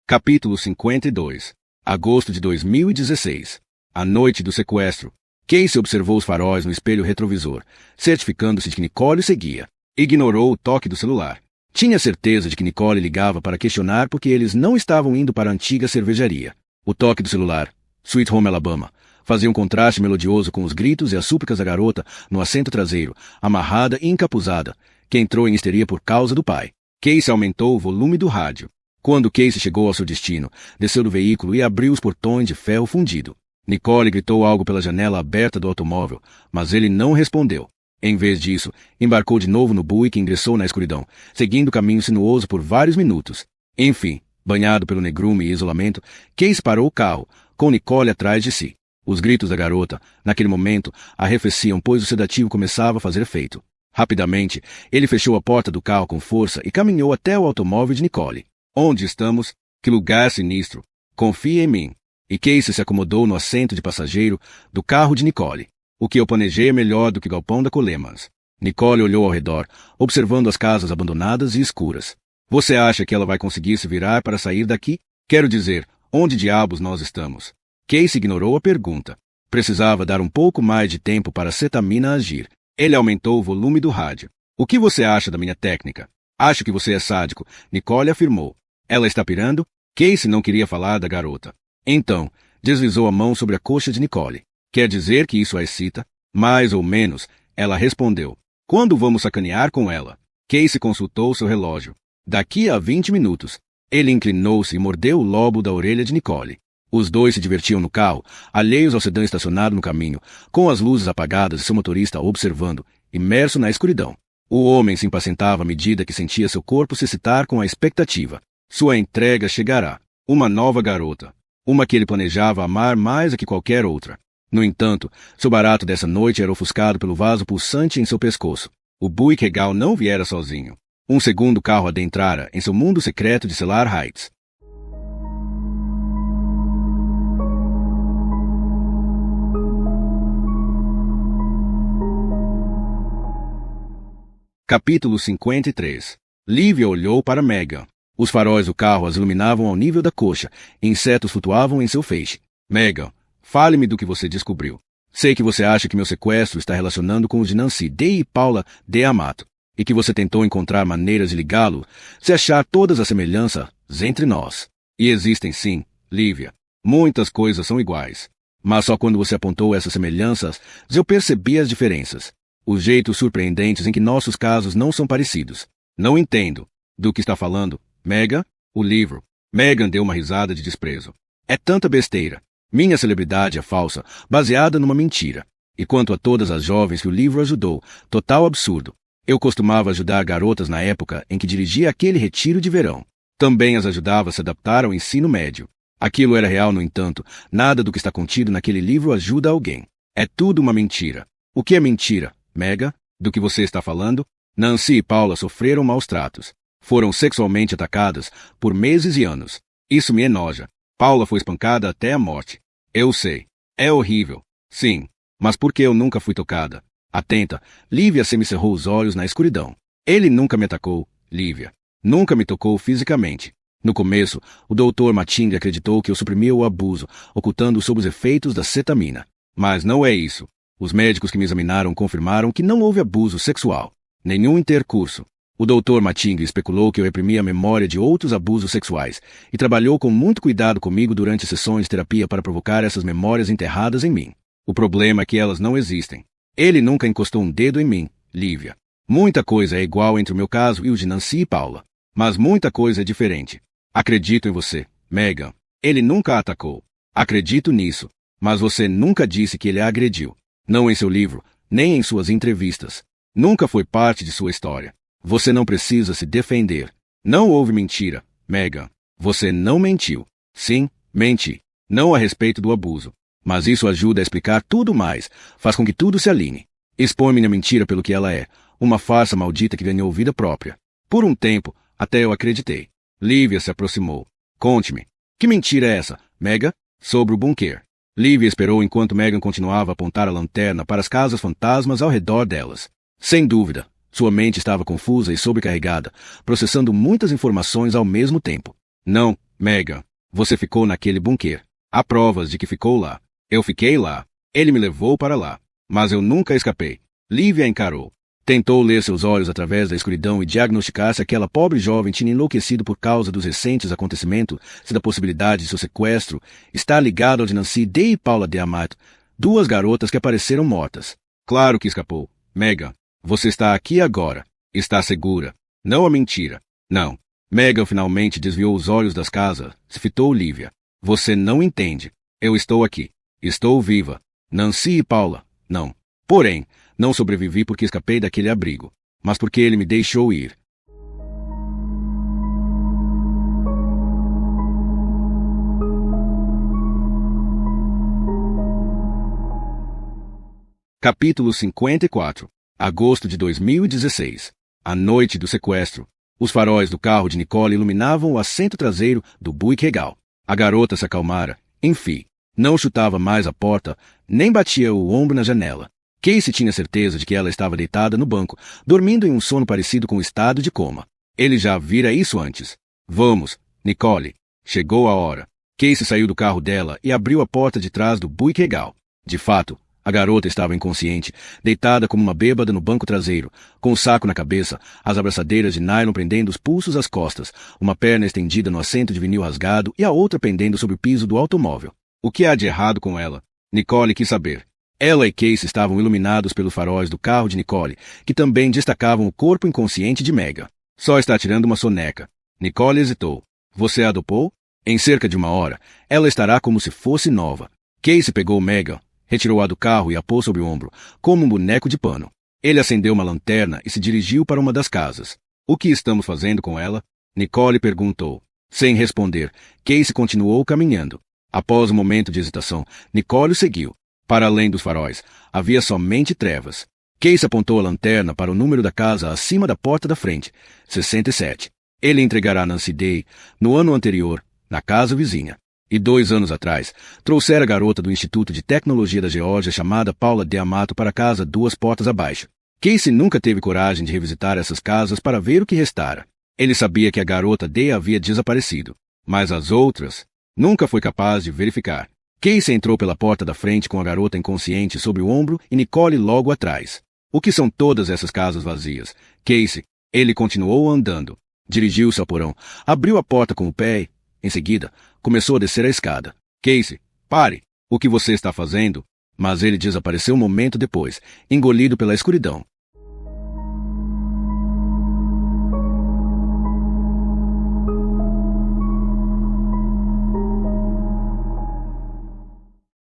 Capítulo 52. Agosto de 2016. A noite do sequestro. Casey observou os faróis no espelho retrovisor, certificando-se de que Nicole seguia. Ignorou o toque do celular. Tinha certeza de que Nicole ligava para questionar porque eles não estavam indo para a antiga cervejaria. O toque do celular, Sweet Home Alabama, fazia um contraste melodioso com os gritos e as súplicas da garota no assento traseiro, amarrada e encapuzada, que entrou em histeria por causa do pai. Casey aumentou o volume do rádio. Quando Casey chegou ao seu destino, desceu do veículo e abriu os portões de ferro fundido. Nicole gritou algo pela janela aberta do automóvel, mas ele não respondeu. Em vez disso, embarcou de novo no Buick e ingressou na escuridão, seguindo o caminho sinuoso por vários minutos. Enfim, banhado pelo negrume e isolamento, Casey parou o carro, com Nicole atrás de si. Os gritos da garota, naquele momento, arrefeciam, pois o sedativo começava a fazer efeito. Rapidamente, ele fechou a porta do carro com força e caminhou até o automóvel de Nicole. Onde estamos? Que lugar sinistro. Confie em mim. E Casey se acomodou no assento de passageiro do carro de Nicole. O que eu planejei é melhor do que o galpão da Colemas. Nicole olhou ao redor, observando as casas abandonadas e escuras. Você acha que ela vai conseguir se virar para sair daqui? Quero dizer, onde diabos nós estamos? Casey ignorou a pergunta. Precisava dar um pouco mais de tempo para a cetamina agir. Ele aumentou o volume do rádio. O que você acha da minha técnica? Acho que você é sádico, Nicole afirmou. Ela está pirando? Casey não queria falar da garota. Então, deslizou a mão sobre a coxa de Nicole. Quer dizer que isso a excita? Mais ou menos, ela respondeu. Quando vamos sacanear com ela? Casey consultou seu relógio. Daqui a 20 minutos. Ele inclinou-se e mordeu o lobo da orelha de Nicole. Os dois se divertiam no carro, alheios ao sedã estacionado no caminho, com as luzes apagadas e seu motorista observando, imerso na escuridão. O homem se impacientava à medida que sentia seu corpo se excitar com a expectativa. Sua entrega chegará. Uma nova garota. Uma que ele planejava amar mais do que qualquer outra. No entanto, seu barato dessa noite era ofuscado pelo vaso pulsante em seu pescoço. O Buick Regal não viera sozinho. Um segundo carro adentrara em seu mundo secreto de Cellar Heights. Capítulo 53. Lívia olhou para Megan. Os faróis do carro as iluminavam ao nível da coxa, e insetos flutuavam em seu feixe. Megan, fale-me do que você descobriu. Sei que você acha que meu sequestro está relacionando com os de Nancy D. e Paula D. Amato, e que você tentou encontrar maneiras de ligá-lo, se achar todas as semelhanças entre nós. E existem sim, Lívia. Muitas coisas são iguais. Mas só quando você apontou essas semelhanças, eu percebi as diferenças. Os jeitos surpreendentes em que nossos casos não são parecidos. Não entendo. Do que está falando? Megan? O livro. Megan deu uma risada de desprezo. É tanta besteira. Minha celebridade é falsa, baseada numa mentira. E quanto a todas as jovens que o livro ajudou, total absurdo. Eu costumava ajudar garotas na época em que dirigia aquele retiro de verão. Também as ajudava a se adaptar ao ensino médio. Aquilo era real, no entanto, nada do que está contido naquele livro ajuda alguém. É tudo uma mentira. O que é mentira, Megan? Do que você está falando? Nancy e Paula sofreram maus tratos. Foram sexualmente atacadas por meses e anos. Isso me enoja. Paula foi espancada até a morte. Eu sei. É horrível. Sim. Mas por que eu nunca fui tocada? Atenta, Lívia semicerrou os olhos na escuridão. Ele nunca me atacou, Lívia. Nunca me tocou fisicamente. No começo, o Dr. Mating acreditou que eu suprimia o abuso, ocultando sob os efeitos da cetamina. Mas não é isso. Os médicos que me examinaram confirmaram que não houve abuso sexual. Nenhum intercurso. O Dr. Mating especulou que eu reprimia a memória de outros abusos sexuais e trabalhou com muito cuidado comigo durante sessões de terapia para provocar essas memórias enterradas em mim. O problema é que elas não existem. Ele nunca encostou um dedo em mim, Lívia. Muita coisa é igual entre o meu caso e o de Nancy e Paula. Mas muita coisa é diferente. Acredito em você, Megan. Ele nunca a atacou. Acredito nisso. Mas você nunca disse que ele a agrediu. Não em seu livro, nem em suas entrevistas. Nunca foi parte de sua história. Você não precisa se defender. Não houve mentira, Megan. Você não mentiu. Sim, menti. Não a respeito do abuso. Mas isso ajuda a explicar tudo mais, faz com que tudo se alinhe. Expõe minha mentira pelo que ela é, uma farsa maldita que ganhou vida própria. Por um tempo, até eu acreditei. Lívia se aproximou. Conte-me. Que mentira é essa, Megan? Sobre o bunker. Lívia esperou enquanto Megan continuava a apontar a lanterna para as casas fantasmas ao redor delas. Sem dúvida, sua mente estava confusa e sobrecarregada, processando muitas informações ao mesmo tempo. Não, Megan. Você ficou naquele bunker. Há provas de que ficou lá. Eu fiquei lá. Ele me levou para lá. Mas eu nunca escapei. Lívia encarou. Tentou ler seus olhos através da escuridão e diagnosticar se aquela pobre jovem tinha enlouquecido por causa dos recentes acontecimentos, se da possibilidade de seu sequestro estar ligado ao de Nancy D. e Paula de Amato, duas garotas que apareceram mortas. Claro que escapou. Megan, você está aqui agora. Está segura. Não a mentira. Não. Megan finalmente desviou os olhos das casas, se fitou Lívia. Você não entende. Eu estou aqui. Estou viva. Nancy e Paula, não. Porém, não sobrevivi porque escapei daquele abrigo, mas porque ele me deixou ir. Capítulo 54. Agosto de 2016. A noite do sequestro. Os faróis do carro de Nicole iluminavam o assento traseiro do Buick Regal. A garota se acalmara, enfim. Não chutava mais a porta, nem batia o ombro na janela. Casey tinha certeza de que ela estava deitada no banco, dormindo em um sono parecido com o estado de coma. Ele já vira isso antes. Vamos, Nicole. Chegou a hora. Casey saiu do carro dela e abriu a porta de trás do Buick Regal. De fato, a garota estava inconsciente, deitada como uma bêbada no banco traseiro, com o saco na cabeça, as abraçadeiras de nylon prendendo os pulsos às costas, uma perna estendida no assento de vinil rasgado e a outra pendendo sobre o piso do automóvel. O que há de errado com ela? Nicole quis saber. Ela e Casey estavam iluminados pelos faróis do carro de Nicole, que também destacavam o corpo inconsciente de Megan. Só está tirando uma soneca. Nicole hesitou. Você a adopou? Em cerca de uma hora, ela estará como se fosse nova. Casey pegou Megan, retirou-a do carro e a pôs sobre o ombro, como um boneco de pano. Ele acendeu uma lanterna e se dirigiu para uma das casas. O que estamos fazendo com ela? Nicole perguntou. Sem responder, Casey continuou caminhando. Após um momento de hesitação, Nicole o seguiu. Para além dos faróis, havia somente trevas. Casey apontou a lanterna para o número da casa acima da porta da frente, 67. Ele entregará Nancy Day no ano anterior, na casa vizinha. E 2 anos atrás, trouxera a garota do Instituto de Tecnologia da Geórgia chamada Paula de Amato para a casa 2 portas abaixo. Casey nunca teve coragem de revisitar essas casas para ver o que restara. Ele sabia que a garota Day havia desaparecido, mas as outras nunca foi capaz de verificar. Casey entrou pela porta da frente com a garota inconsciente sobre o ombro e Nicole logo atrás. O que são todas essas casas vazias? Casey. Ele continuou andando. Dirigiu-se ao porão, abriu a porta com o pé e, em seguida, começou a descer a escada. Casey, pare! O que você está fazendo? Mas ele desapareceu um momento depois, engolido pela escuridão.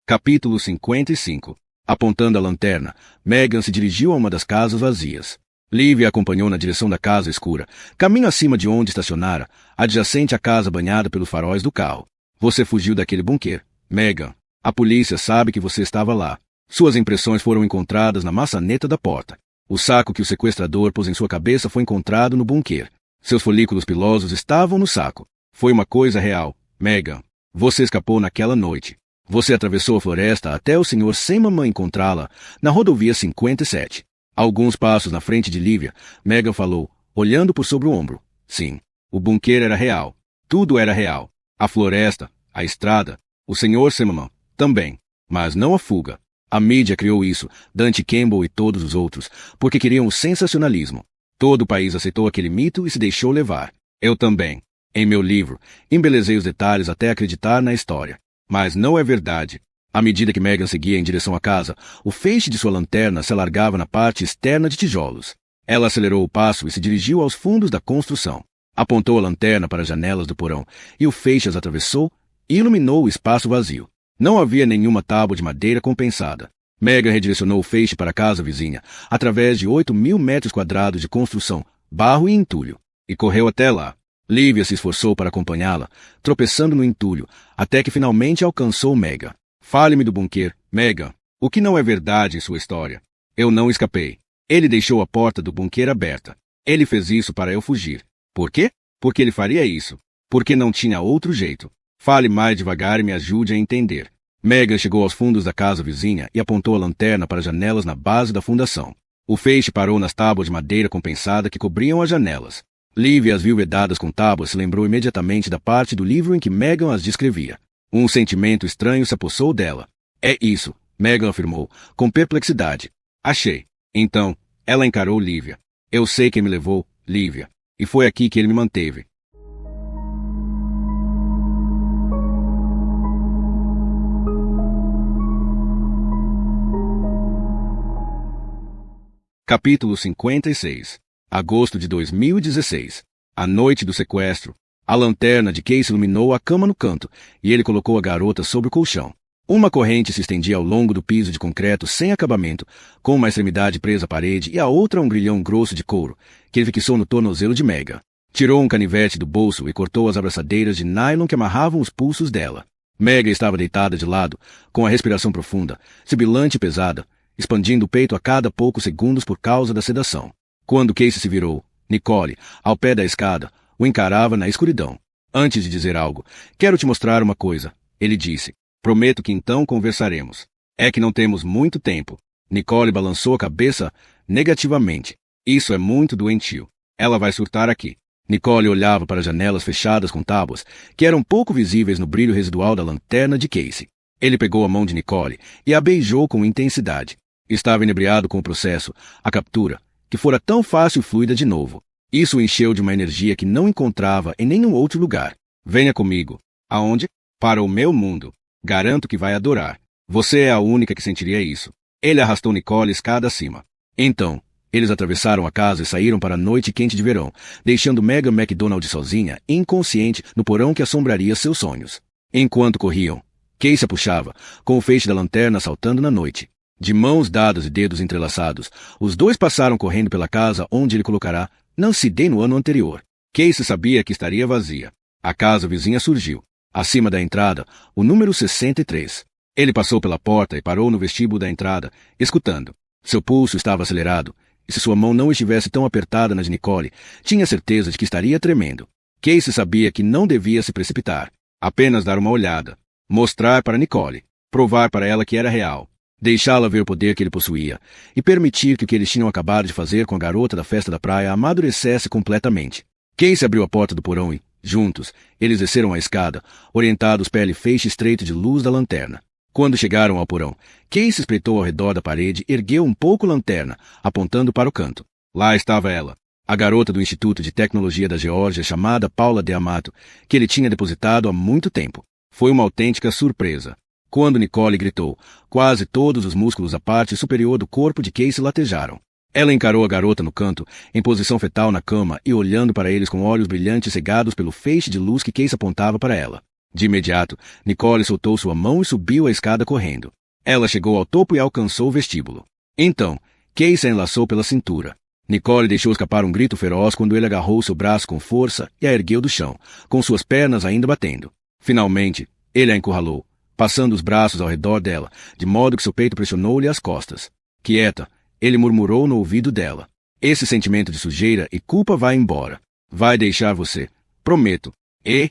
Capítulo 55. Apontando a lanterna, Megan se dirigiu a uma das casas vazias. Lívia acompanhou na direção da casa escura, caminho acima de onde estacionara, adjacente à casa banhada pelos faróis do carro. Você fugiu daquele bunker, Megan. A polícia sabe que você estava lá. Suas impressões foram encontradas na maçaneta da porta. O saco que o sequestrador pôs em sua cabeça foi encontrado no bunker. Seus folículos pilosos estavam no saco. Foi uma coisa real, Megan. Você escapou naquela noite. Você atravessou a floresta até o Sr. sem mamãe encontrá-la na rodovia 57. Alguns passos na frente de Lívia, Megan falou, olhando por sobre o ombro. Sim, o bunker era real. Tudo era real. A floresta, a estrada, o Sr. sem mamãe, também. Mas não a fuga. A mídia criou isso, Dante Campbell e todos os outros, porque queriam o sensacionalismo. Todo o país aceitou aquele mito e se deixou levar. Eu também. Em meu livro, embelezei os detalhes até acreditar na história. Mas não é verdade. À medida que Megan seguia em direção à casa, o feixe de sua lanterna se alargava na parte externa de tijolos. Ela acelerou o passo e se dirigiu aos fundos da construção. Apontou a lanterna para as janelas do porão, e o feixe as atravessou e iluminou o espaço vazio. Não havia nenhuma tábua de madeira compensada. Megan redirecionou o feixe para a casa vizinha, através de 8.000 metros quadrados de construção, barro e entulho, e correu até lá. Lívia se esforçou para acompanhá-la, tropeçando no entulho, até que finalmente alcançou Megan. Fale-me do bunker, Megan. O que não é verdade em sua história? Eu não escapei. Ele deixou a porta do bunker aberta. Ele fez isso para eu fugir. Por quê? Porque ele faria isso. Porque não tinha outro jeito. Fale mais devagar e me ajude a entender. Megan chegou aos fundos da casa vizinha e apontou a lanterna para as janelas na base da fundação. O feixe parou nas tábuas de madeira compensada que cobriam as janelas. Lívia as viu vedadas com tábuas, se lembrou imediatamente da parte do livro em que Megan as descrevia. Um sentimento estranho se apossou dela. É isso, Megan afirmou, com perplexidade. Achei. Então, ela encarou Lívia. Eu sei quem me levou, Lívia. E foi aqui que ele me manteve. Capítulo 56. Agosto de 2016. A noite do sequestro. A lanterna de Casey iluminou a cama no canto, e ele colocou a garota sobre o colchão. Uma corrente se estendia ao longo do piso de concreto sem acabamento, com uma extremidade presa à parede e a outra um grilhão grosso de couro, que ele fixou no tornozelo de Megan. Tirou um canivete do bolso e cortou as abraçadeiras de nylon que amarravam os pulsos dela. Megan estava deitada de lado, com a respiração profunda, sibilante e pesada, expandindo o peito a cada poucos segundos por causa da sedação. Quando Casey se virou, Nicole, ao pé da escada, o encarava na escuridão. Antes de dizer algo, quero te mostrar uma coisa, ele disse. Prometo que então conversaremos. É que não temos muito tempo. Nicole balançou a cabeça negativamente. Isso é muito doentio. Ela vai surtar aqui. Nicole olhava para as janelas fechadas com tábuas, que eram pouco visíveis no brilho residual da lanterna de Casey. Ele pegou a mão de Nicole e a beijou com intensidade. Estava inebriado com o processo, a captura, que fora tão fácil e fluida de novo. Isso o encheu de uma energia que não encontrava em nenhum outro lugar. Venha comigo. Aonde? Para o meu mundo. Garanto que vai adorar. Você é a única que sentiria isso. Ele arrastou Nicole escada acima. Então, eles atravessaram a casa e saíram para a noite quente de verão, deixando Megan MacDonald sozinha, inconsciente, no porão que assombraria seus sonhos. Enquanto corriam, Casey a puxava, com o feixe da lanterna saltando na noite. De mãos dadas e dedos entrelaçados, os dois passaram correndo pela casa onde ele colocará Nancy Day no ano anterior. Casey sabia que estaria vazia. A casa vizinha surgiu. Acima da entrada, o número 63. Ele passou pela porta e parou no vestíbulo da entrada, escutando. Seu pulso estava acelerado, e se sua mão não estivesse tão apertada na de Nicole, tinha certeza de que estaria tremendo. Casey sabia que não devia se precipitar. Apenas dar uma olhada. Mostrar para Nicole. Provar para ela que era real. Deixá-la ver o poder que ele possuía, e permitir que o que eles tinham acabado de fazer com a garota da festa da praia amadurecesse completamente. Casey abriu a porta do porão e, juntos, eles desceram a escada, orientados pelo feixe estreito de luz da lanterna. Quando chegaram ao porão, Casey espreitou ao redor da parede e ergueu um pouco a lanterna, apontando para o canto. Lá estava ela, a garota do Instituto de Tecnologia da Geórgia chamada Paula de Amato, que ele tinha depositado há muito tempo. Foi uma autêntica surpresa. Quando Nicole gritou, quase todos os músculos da parte superior do corpo de Casey latejaram. Ela encarou a garota no canto, em posição fetal na cama e olhando para eles com olhos brilhantes cegados pelo feixe de luz que Casey apontava para ela. De imediato, Nicole soltou sua mão e subiu a escada correndo. Ela chegou ao topo e alcançou o vestíbulo. Então, Casey a enlaçou pela cintura. Nicole deixou escapar um grito feroz quando ele agarrou seu braço com força e a ergueu do chão, com suas pernas ainda batendo. Finalmente, ele a encurralou, passando os braços ao redor dela, de modo que seu peito pressionou-lhe as costas. Quieta, ele murmurou no ouvido dela. Esse sentimento de sujeira e culpa vai embora. Vai deixar você. Prometo. E,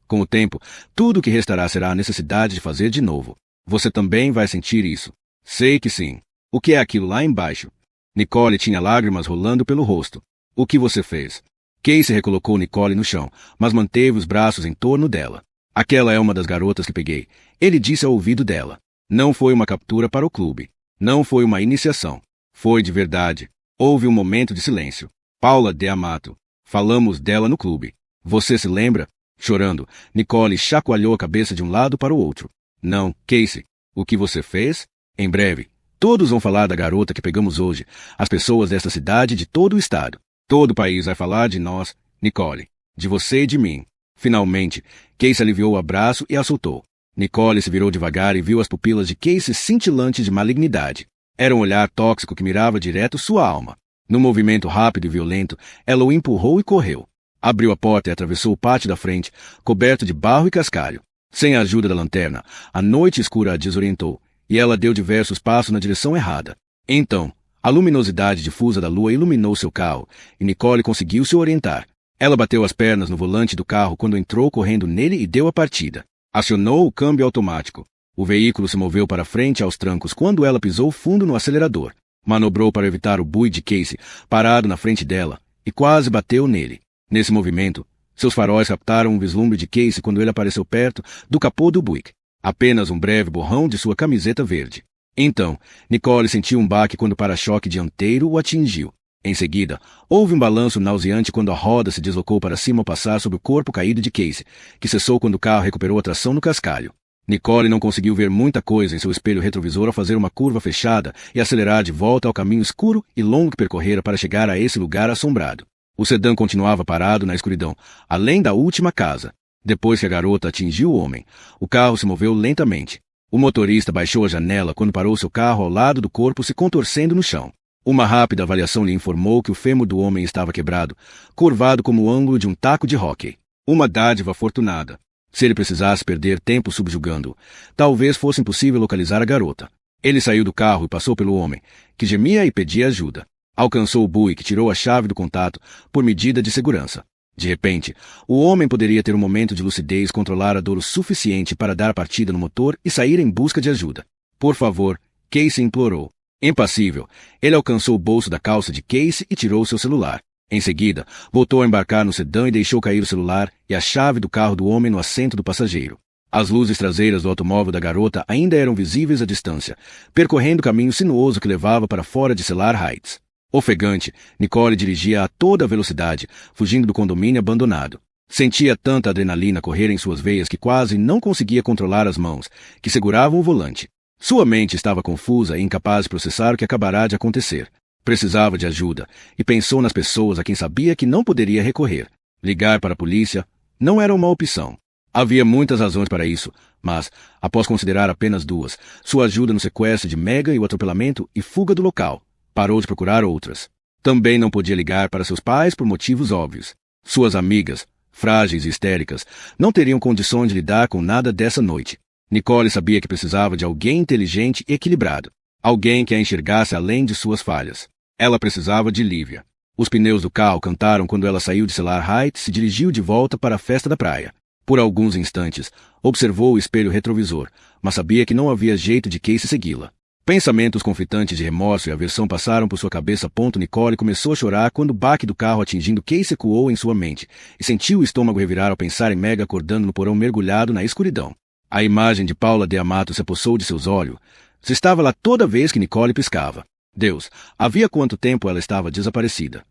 com o tempo, tudo o que restará será a necessidade de fazer de novo. Você também vai sentir isso. Sei que sim. O que é aquilo lá embaixo? Nicole tinha lágrimas rolando pelo rosto. O que você fez? Casey recolocou Nicole no chão, mas manteve os braços em torno dela. Aquela é uma das garotas que peguei. Ele disse ao ouvido dela. Não foi uma captura para o clube. Não foi uma iniciação. Foi de verdade. Houve um momento de silêncio. Paula de Amato. Falamos dela no clube. Você se lembra? Chorando, Nicole chacoalhou a cabeça de um lado para o outro. Não, Casey. O que você fez? Em breve, todos vão falar da garota que pegamos hoje. As pessoas desta cidade e de todo o estado. Todo o país vai falar de nós, Nicole. De você e de mim. Finalmente, Casey aliviou o abraço e a soltou. Nicole se virou devagar e viu as pupilas de Casey cintilantes de malignidade. Era um olhar tóxico que mirava direto sua alma. Num movimento rápido e violento, ela o empurrou e correu. Abriu a porta e atravessou o pátio da frente, coberto de barro e cascalho. Sem a ajuda da lanterna, a noite escura a desorientou, e ela deu diversos passos na direção errada. Então, a luminosidade difusa da lua iluminou seu carro, e Nicole conseguiu se orientar. Ela bateu as pernas no volante do carro quando entrou correndo nele e deu a partida. Acionou o câmbio automático. O veículo se moveu para frente aos trancos quando ela pisou fundo no acelerador. Manobrou para evitar o Buick de Casey, parado na frente dela, e quase bateu nele. Nesse movimento, seus faróis captaram um vislumbre de Casey quando ele apareceu perto do capô do Buick. Apenas um breve borrão de sua camiseta verde. Então, Nicole sentiu um baque quando o para-choque dianteiro o atingiu. Em seguida, houve um balanço nauseante quando a roda se deslocou para cima ao passar sobre o corpo caído de Casey, que cessou quando o carro recuperou a tração no cascalho. Nicole não conseguiu ver muita coisa em seu espelho retrovisor ao fazer uma curva fechada e acelerar de volta ao caminho escuro e longo que percorrera para chegar a esse lugar assombrado. O sedã continuava parado na escuridão, além da última casa. Depois que a garota atingiu o homem, o carro se moveu lentamente. O motorista baixou a janela quando parou seu carro ao lado do corpo se contorcendo no chão. Uma rápida avaliação lhe informou que o fêmur do homem estava quebrado, curvado como o ângulo de um taco de hóquei. Uma dádiva afortunada. Se ele precisasse perder tempo subjugando-o, talvez fosse impossível localizar a garota. Ele saiu do carro e passou pelo homem, que gemia e pedia ajuda. Alcançou o Buick e tirou a chave do contato por medida de segurança. De repente, o homem poderia ter um momento de lucidez, controlar a dor o suficiente para dar partida no motor e sair em busca de ajuda. Por favor, Casey implorou. Impassível, ele alcançou o bolso da calça de Casey e tirou seu celular. Em seguida, voltou a embarcar no sedã e deixou cair o celular e a chave do carro do homem no assento do passageiro. As luzes traseiras do automóvel da garota ainda eram visíveis à distância, percorrendo o caminho sinuoso que levava para fora de Cellar Heights. Ofegante, Nicole dirigia a toda velocidade, fugindo do condomínio abandonado. Sentia tanta adrenalina correr em suas veias que quase não conseguia controlar as mãos, que seguravam o volante. Sua mente estava confusa e incapaz de processar o que acabará de acontecer. Precisava de ajuda, e pensou nas pessoas a quem sabia que não poderia recorrer. Ligar para a polícia não era uma opção. Havia muitas razões para isso, mas, após considerar apenas duas, sua ajuda no sequestro de Megan e o atropelamento e fuga do local, parou de procurar outras. Também não podia ligar para seus pais por motivos óbvios. Suas amigas, frágeis e histéricas, não teriam condições de lidar com nada dessa noite. Nicole sabia que precisava de alguém inteligente e equilibrado. Alguém que a enxergasse além de suas falhas. Ela precisava de Lívia. Os pneus do carro cantaram quando ela saiu de Cellar Heights e se dirigiu de volta para a festa da praia. Por alguns instantes, observou o espelho retrovisor, mas sabia que não havia jeito de Casey segui-la. Pensamentos conflitantes de remorso e aversão passaram por sua cabeça. Nicole começou a chorar quando o baque do carro atingindo Casey ecoou em sua mente, e sentiu o estômago revirar ao pensar em Meg acordando no porão mergulhado na escuridão. A imagem de Paula de Amato se apossou de seus olhos. Se estava lá toda vez que Nicole piscava. Deus, havia quanto tempo ela estava desaparecida.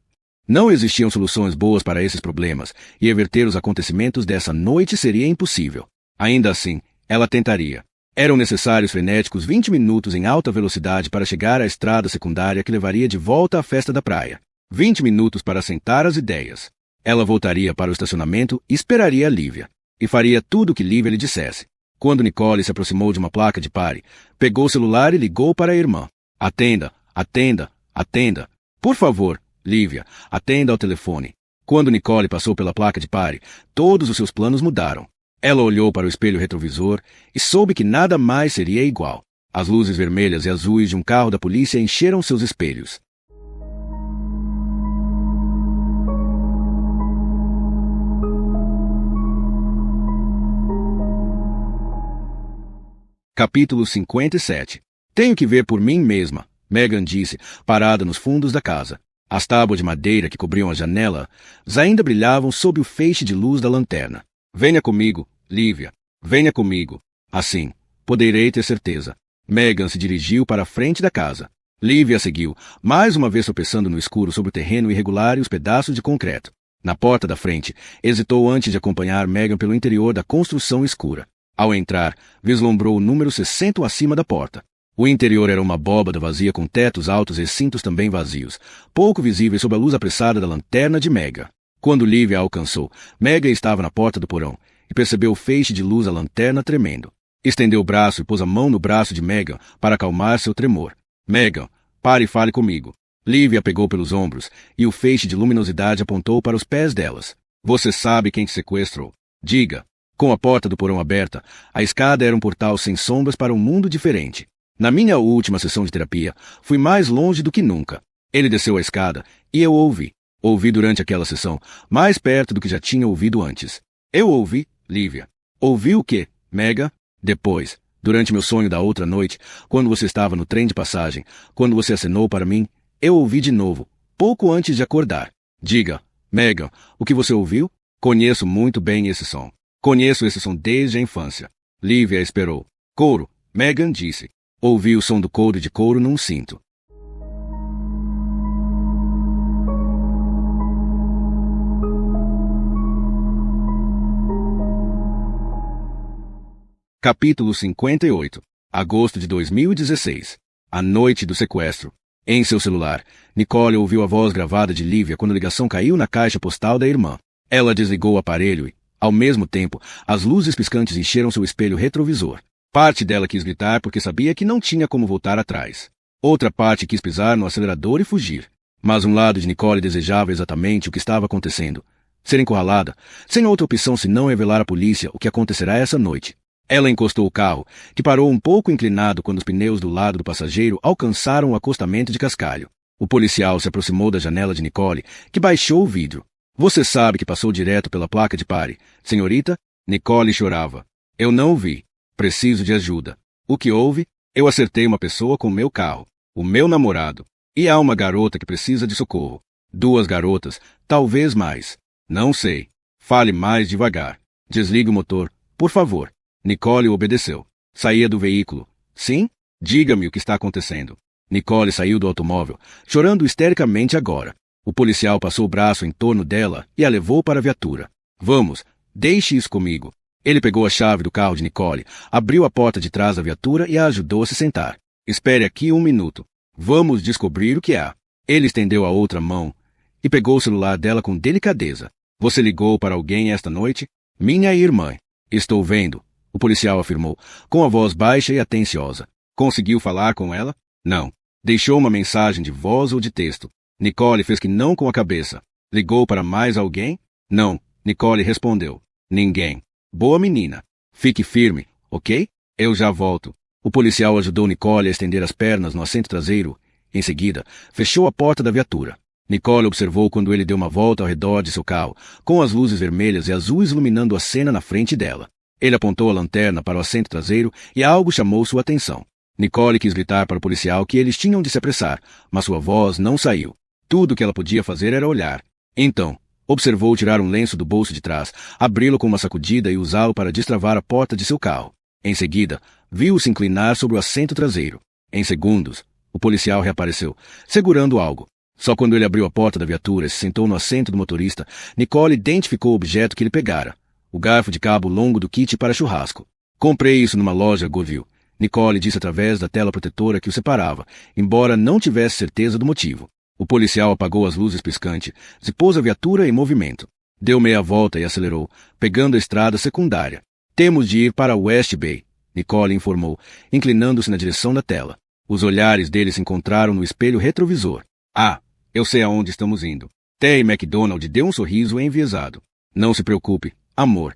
Não existiam soluções boas para esses problemas, e reverter os acontecimentos dessa noite seria impossível. Ainda assim, ela tentaria. Eram necessários frenéticos 20 minutos em alta velocidade para chegar à estrada secundária que levaria de volta à festa da praia. 20 minutos para assentar as ideias. Ela voltaria para o estacionamento e esperaria a Lívia. E faria tudo o que Lívia lhe dissesse. Quando Nicole se aproximou de uma placa de pare, pegou o celular e ligou para a irmã. Atenda, atenda, atenda. Por favor, Lívia, atenda ao telefone. Quando Nicole passou pela placa de pare, todos os seus planos mudaram. Ela olhou para o espelho retrovisor e soube que nada mais seria igual. As luzes vermelhas e azuis de um carro da polícia encheram seus espelhos. Capítulo 57. Tenho que ver por mim mesma, Megan disse, parada nos fundos da casa. As tábuas de madeira que cobriam a janela ainda brilhavam sob o feixe de luz da lanterna. Venha comigo, Lívia. Venha comigo. Assim, poderei ter certeza. Megan se dirigiu para a frente da casa. Lívia seguiu, mais uma vez tropeçando no escuro sobre o terreno irregular e os pedaços de concreto. Na porta da frente, hesitou antes de acompanhar Megan pelo interior da construção escura. Ao entrar, vislumbrou o número 60 acima da porta. O interior era uma abóbada vazia com tetos altos e cintos também vazios, pouco visíveis sob a luz apressada da lanterna de Megan. Quando Lívia a alcançou, Megan estava na porta do porão e percebeu o feixe de luz da lanterna tremendo. Estendeu o braço e pôs a mão no braço de Megan para acalmar seu tremor. Megan, pare e fale comigo. Lívia a pegou pelos ombros e o feixe de luminosidade apontou para os pés delas. Você sabe quem te sequestrou. Diga. Com a porta do porão aberta, a escada era um portal sem sombras para um mundo diferente. Na minha última sessão de terapia, fui mais longe do que nunca. Ele desceu a escada e eu ouvi. Ouvi durante aquela sessão, mais perto do que já tinha ouvido antes. Eu ouvi, Lívia. Ouvi o quê, Megan? Depois, durante meu sonho da outra noite, quando você estava no trem de passagem, quando você acenou para mim, eu ouvi de novo, pouco antes de acordar. Diga, Megan, o que você ouviu? Conheço muito bem esse som. Conheço esse som desde a infância. Lívia esperou. Couro, Megan disse. Ouvi o som do couro de couro num cinto. Capítulo 58. Agosto de 2016. A noite do sequestro. Em seu celular, Nicole ouviu a voz gravada de Lívia quando a ligação caiu na caixa postal da irmã. Ela desligou o aparelho e, ao mesmo tempo, as luzes piscantes encheram seu espelho retrovisor. Parte dela quis gritar porque sabia que não tinha como voltar atrás. Outra parte quis pisar no acelerador e fugir. Mas um lado de Nicole desejava exatamente o que estava acontecendo. Ser encurralada, sem outra opção senão revelar à polícia o que acontecerá essa noite. Ela encostou o carro, que parou um pouco inclinado quando os pneus do lado do passageiro alcançaram o acostamento de cascalho. O policial se aproximou da janela de Nicole, que baixou o vidro. Você sabe que passou direto pela placa de pare, senhorita? Nicole chorava. Eu não o vi. Preciso de ajuda. O que houve? Eu acertei uma pessoa com meu carro. O meu namorado. E há uma garota que precisa de socorro. 2 garotas, talvez mais. Não sei. Fale mais devagar. Desligue o motor, por favor. Nicole obedeceu. Saía do veículo. Sim? Diga-me o que está acontecendo. Nicole saiu do automóvel, chorando histericamente agora. O policial passou o braço em torno dela e a levou para a viatura. Vamos, deixe isso comigo. Ele pegou a chave do carro de Nicole, abriu a porta de trás da viatura e a ajudou a se sentar. Espere aqui 1 minuto. Vamos descobrir o que há. Ele estendeu a outra mão e pegou o celular dela com delicadeza. Você ligou para alguém esta noite? Minha irmã. Estou vendo. O policial afirmou, com a voz baixa e atenciosa. Conseguiu falar com ela? Não. Deixou uma mensagem de voz ou de texto? Nicole fez que não com a cabeça. Ligou para mais alguém? Não. Nicole respondeu. Ninguém. Boa menina. Fique firme, ok? Eu já volto. O policial ajudou Nicole a estender as pernas no assento traseiro. Em seguida, fechou a porta da viatura. Nicole observou quando ele deu uma volta ao redor de seu carro, com as luzes vermelhas e azuis iluminando a cena na frente dela. Ele apontou a lanterna para o assento traseiro e algo chamou sua atenção. Nicole quis gritar para o policial que eles tinham de se apressar, mas sua voz não saiu. Tudo o que ela podia fazer era olhar. Então, observou tirar um lenço do bolso de trás, abri-lo com uma sacudida e usá-lo para destravar a porta de seu carro. Em seguida, viu-o se inclinar sobre o assento traseiro. Em segundos, o policial reapareceu, segurando algo. Só quando ele abriu a porta da viatura e se sentou no assento do motorista, Nicole identificou o objeto que ele pegara. O garfo de cabo longo do kit para churrasco. Comprei isso numa loja Govil. Nicole disse através da tela protetora que o separava, embora não tivesse certeza do motivo. O policial apagou as luzes piscantes e pôs a viatura em movimento. Deu meia volta e acelerou, pegando a estrada secundária. Temos de ir para West Bay, Nicole informou, inclinando-se na direção da tela. Os olhares dele se encontraram no espelho retrovisor. Ah, eu sei aonde estamos indo. Terry MacDonald deu um sorriso enviesado. Não se preocupe, amor.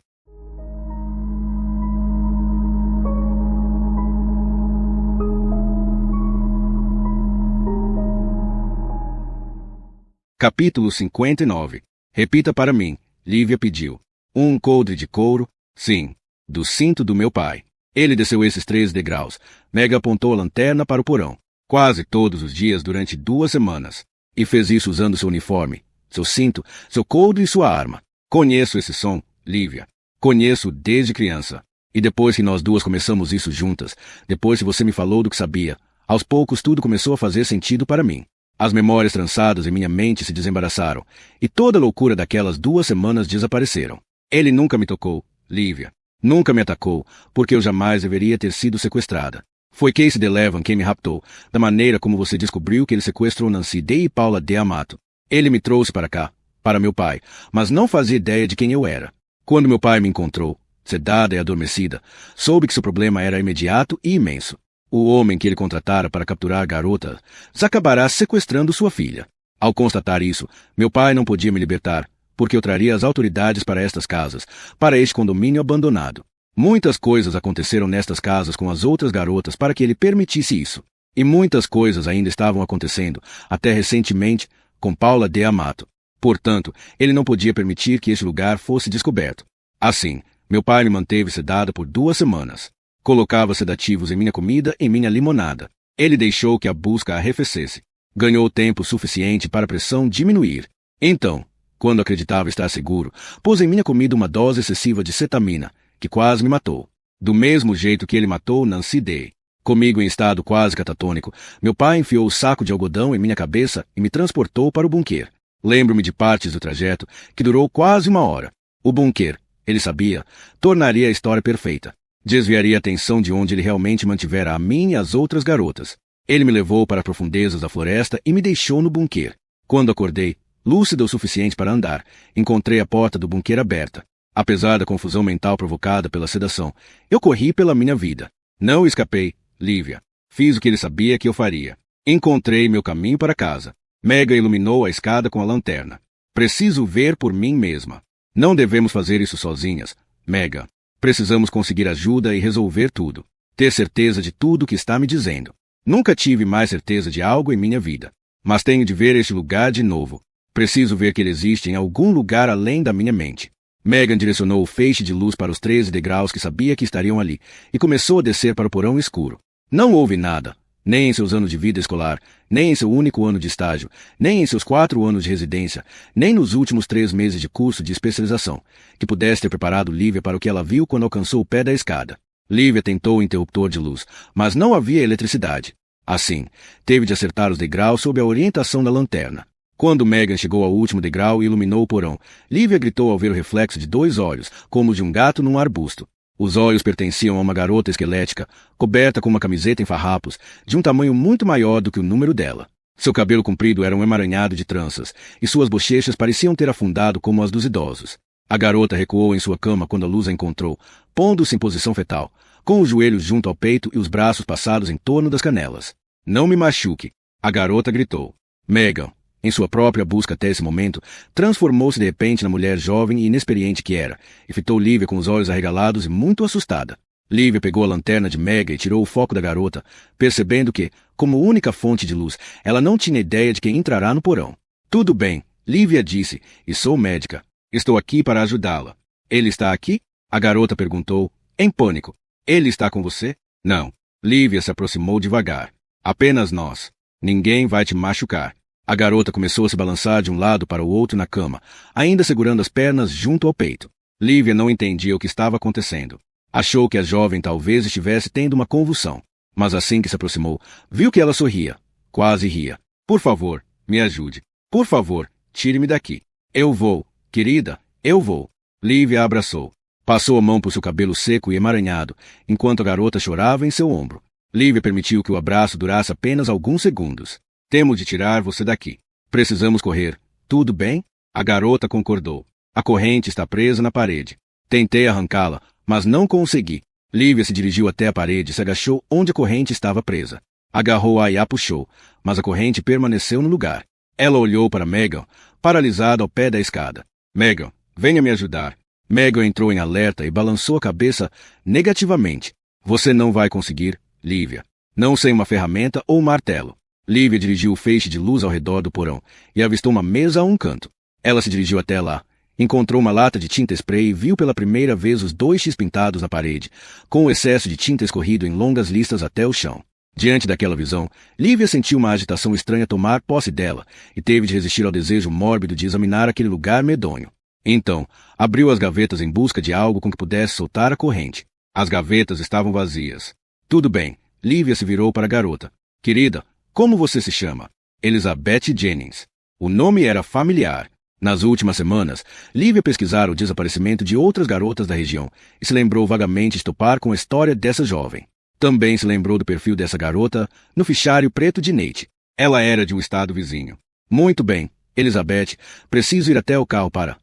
Capítulo 59. Repita para mim, Lívia pediu. Um coldre de couro? Sim. Do cinto do meu pai. Ele desceu esses 13 degraus. Meg apontou a lanterna para o porão. Quase todos os dias durante 2 semanas. E fez isso usando seu uniforme, seu cinto, seu couro e sua arma. Conheço esse som, Lívia. Conheço desde criança. E depois que nós duas começamos isso juntas, depois que você me falou do que sabia, aos poucos tudo começou a fazer sentido para mim. As memórias trançadas em minha mente se desembaraçaram, e toda a loucura daquelas 2 semanas desapareceram. Ele nunca me tocou, Lívia. Nunca me atacou, porque eu jamais deveria ter sido sequestrada. Foi Casey DeLevan quem me raptou, da maneira como você descobriu que ele sequestrou Nancy Day e Paula D'Amato. Ele me trouxe para cá, para meu pai, mas não fazia ideia de quem eu era. Quando meu pai me encontrou, sedada e adormecida, soube que seu problema era imediato e imenso. O homem que ele contratara para capturar garotas acabará sequestrando sua filha. Ao constatar isso, meu pai não podia me libertar, porque eu traria as autoridades para estas casas, para este condomínio abandonado. Muitas coisas aconteceram nestas casas com as outras garotas para que ele permitisse isso. E muitas coisas ainda estavam acontecendo, até recentemente, com Paula D'Amato. Portanto, ele não podia permitir que este lugar fosse descoberto. Assim, meu pai me manteve sedada por 2 semanas. Colocava sedativos em minha comida e minha limonada. Ele deixou que a busca arrefecesse. Ganhou tempo suficiente para a pressão diminuir. Então, quando acreditava estar seguro, pôs em minha comida uma dose excessiva de cetamina, que quase me matou. Do mesmo jeito que ele matou Nancy Day. Comigo em estado quase catatônico, meu pai enfiou o saco de algodão em minha cabeça e me transportou para o bunker. Lembro-me de partes do trajeto, que durou quase 1 hora. O bunker, ele sabia, tornaria a história perfeita. Desviaria a atenção de onde ele realmente mantivera a mim e as outras garotas. Ele me levou para as profundezas da floresta e me deixou no bunker. Quando acordei, lúcida o suficiente para andar, encontrei a porta do bunker aberta. Apesar da confusão mental provocada pela sedação, eu corri pela minha vida. Não escapei, Lívia. Fiz o que ele sabia que eu faria. Encontrei meu caminho para casa. Megan iluminou a escada com a lanterna. Preciso ver por mim mesma. Não devemos fazer isso sozinhas, Megan. Precisamos conseguir ajuda e resolver tudo. Ter certeza de tudo o que está me dizendo. Nunca tive mais certeza de algo em minha vida. Mas tenho de ver este lugar de novo. Preciso ver que ele existe em algum lugar além da minha mente. Megan direcionou o feixe de luz para os 13 degraus que sabia que estariam ali e começou a descer para o porão escuro. Não houve nada, nem em seus anos de vida escolar, nem em seu único ano de estágio, nem em seus 4 anos de residência, nem nos últimos 3 meses de curso de especialização, que pudesse ter preparado Lívia para o que ela viu quando alcançou o pé da escada. Lívia tentou o interruptor de luz, mas não havia eletricidade. Assim, teve de acertar os degraus sob a orientação da lanterna. Quando Megan chegou ao último degrau e iluminou o porão, Lívia gritou ao ver o reflexo de 2 olhos, como os de um gato num arbusto. Os olhos pertenciam a uma garota esquelética, coberta com uma camiseta em farrapos, de um tamanho muito maior do que o número dela. Seu cabelo comprido era um emaranhado de tranças, e suas bochechas pareciam ter afundado como as dos idosos. A garota recuou em sua cama quando a luz a encontrou, pondo-se em posição fetal, com os joelhos junto ao peito e os braços passados em torno das canelas. Não me machuque, a garota gritou. Megan, em sua própria busca até esse momento, transformou-se de repente na mulher jovem e inexperiente que era, e fitou Lívia com os olhos arregalados e muito assustada. Lívia pegou a lanterna de Megan e tirou o foco da garota, percebendo que, como única fonte de luz, ela não tinha ideia de quem entrará no porão. Tudo bem, Lívia disse, e sou médica. Estou aqui para ajudá-la. Ele está aqui? A garota perguntou, em pânico. Ele está com você? Não. Lívia se aproximou devagar. Apenas nós. Ninguém vai te machucar. A garota começou a se balançar de um lado para o outro na cama, ainda segurando as pernas junto ao peito. Lívia não entendia o que estava acontecendo. Achou que a jovem talvez estivesse tendo uma convulsão. Mas assim que se aproximou, viu que ela sorria. Quase ria. Por favor, me ajude. Por favor, tire-me daqui. Eu vou, querida, eu vou. Lívia a abraçou. Passou a mão por seu cabelo seco e emaranhado, enquanto a garota chorava em seu ombro. Lívia permitiu que o abraço durasse apenas alguns segundos. Temos de tirar você daqui. Precisamos correr. Tudo bem? A garota concordou. A corrente está presa na parede. Tentei arrancá-la, mas não consegui. Lívia se dirigiu até a parede e se agachou onde a corrente estava presa. Agarrou-a e a puxou, mas a corrente permaneceu no lugar. Ela olhou para Megan, paralisada ao pé da escada. Megan, venha me ajudar. Megan entrou em alerta e balançou a cabeça negativamente. Você não vai conseguir, Lívia. Não sem uma ferramenta ou um martelo. Lívia dirigiu o feixe de luz ao redor do porão e avistou uma mesa a um canto. Ela se dirigiu até lá, Encontrou uma lata de tinta spray e viu pela primeira vez os 2x pintados na parede, com o excesso de tinta escorrido em longas listas até o chão. Diante daquela visão, Lívia sentiu uma agitação estranha tomar posse dela e teve de resistir ao desejo mórbido de examinar aquele lugar medonho. Então, abriu as gavetas em busca de algo com que pudesse soltar a corrente. As gavetas estavam vazias. Tudo bem, Lívia se virou para a garota. Querida, como você se chama? Elizabeth Jennings. O nome era familiar. Nas últimas semanas, Lívia pesquisara o desaparecimento de outras garotas da região e se lembrou vagamente de topar com a história dessa jovem. Também se lembrou do perfil dessa garota no fichário preto de Nate. Ela era de um estado vizinho. Muito bem, Elizabeth, preciso ir até o carro para...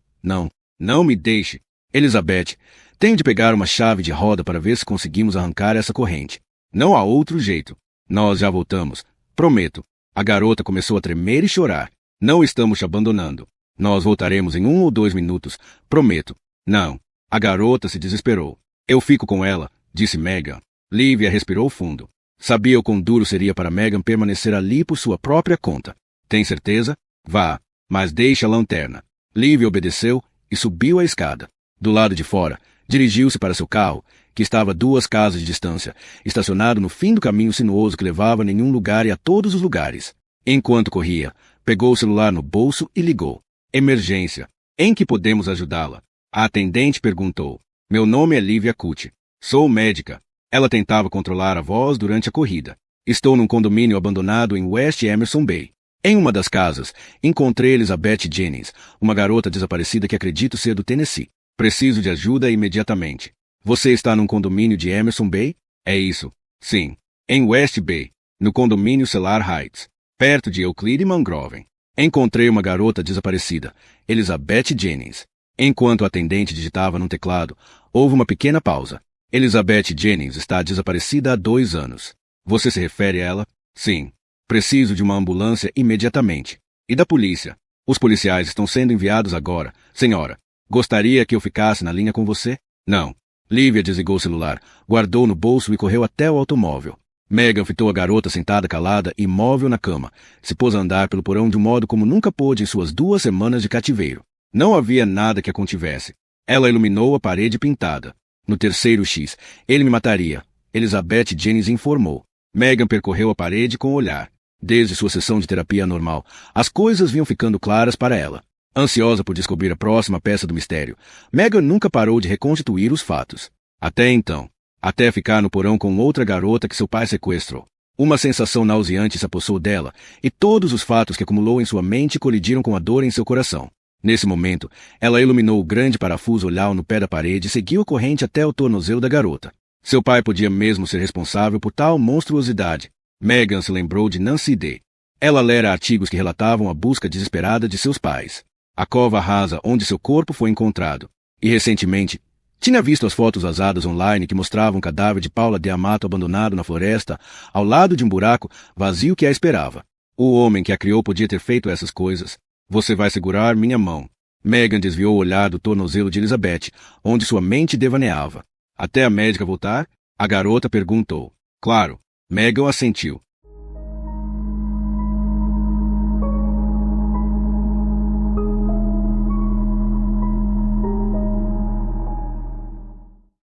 Não me deixe. Elizabeth, tenho de pegar uma chave de roda para ver se conseguimos arrancar essa corrente. Não há outro jeito. Nós já voltamos. Prometo. A garota começou a tremer e chorar. Não estamos te abandonando. Nós voltaremos em 1 ou 2 minutos. Prometo. Não. A garota se desesperou. Eu fico com ela, disse Megan. Lívia respirou fundo. Sabia o quão duro seria para Megan permanecer ali por sua própria conta. Tem certeza? Vá, mas deixe a lanterna. Lívia obedeceu e subiu a escada. Do lado de fora, dirigiu-se para seu carro, que estava a 2 casas de distância, estacionado no fim do caminho sinuoso que levava a nenhum lugar e a todos os lugares. Enquanto corria, pegou o celular no bolso e ligou. Emergência. Em que podemos ajudá-la? A atendente perguntou. Meu nome é Lívia Cucci. Sou médica. Ela tentava controlar a voz durante a corrida. Estou num condomínio abandonado em West Emerson Bay. Em uma das casas, encontrei Elizabeth Jennings, uma garota desaparecida que acredito ser do Tennessee. Preciso de ajuda imediatamente. Você está num condomínio de Emerson Bay? É isso. Sim. Em West Bay, no condomínio Cellar Heights, perto de Euclid e Mangrove. Encontrei uma garota desaparecida, Elizabeth Jennings. Enquanto o atendente digitava num teclado, houve uma pequena pausa. Elizabeth Jennings está desaparecida há 2 anos. Você se refere a ela? Sim. Preciso de uma ambulância imediatamente. E da polícia? Os policiais estão sendo enviados agora. Senhora, gostaria que eu ficasse na linha com você? Não. Lívia desligou o celular, guardou no bolso e correu até o automóvel. Megan fitou a garota sentada calada e imóvel na cama. Se pôs a andar pelo porão de um modo como nunca pôde em suas 2 semanas de cativeiro. Não havia nada que a contivesse. Ela iluminou a parede pintada. No terceiro X, ele me mataria. Elizabeth Jennings informou. Megan percorreu a parede com o olhar. Desde sua sessão de terapia anormal, as coisas vinham ficando claras para ela. Ansiosa por descobrir a próxima peça do mistério, Megan nunca parou de reconstituir os fatos. Até então. Até ficar no porão com outra garota que seu pai sequestrou. Uma sensação nauseante se apossou dela, e todos os fatos que acumulou em sua mente colidiram com a dor em seu coração. Nesse momento, ela iluminou o grande parafuso olhar no pé da parede e seguiu a corrente até o tornozelo da garota. Seu pai podia mesmo ser responsável por tal monstruosidade. Megan se lembrou de Nancy Day. Ela lera artigos que relatavam a busca desesperada de seus pais. A cova rasa onde seu corpo foi encontrado. E recentemente, tinha visto as fotos vazadas online que mostravam o cadáver de Paula de Amato abandonado na floresta, ao lado de um buraco vazio que a esperava. O homem que a criou podia ter feito essas coisas. Você vai segurar minha mão. Megan desviou o olhar do tornozelo de Elizabeth, onde sua mente devaneava. Até a médica voltar? A garota perguntou. Claro. Megan assentiu.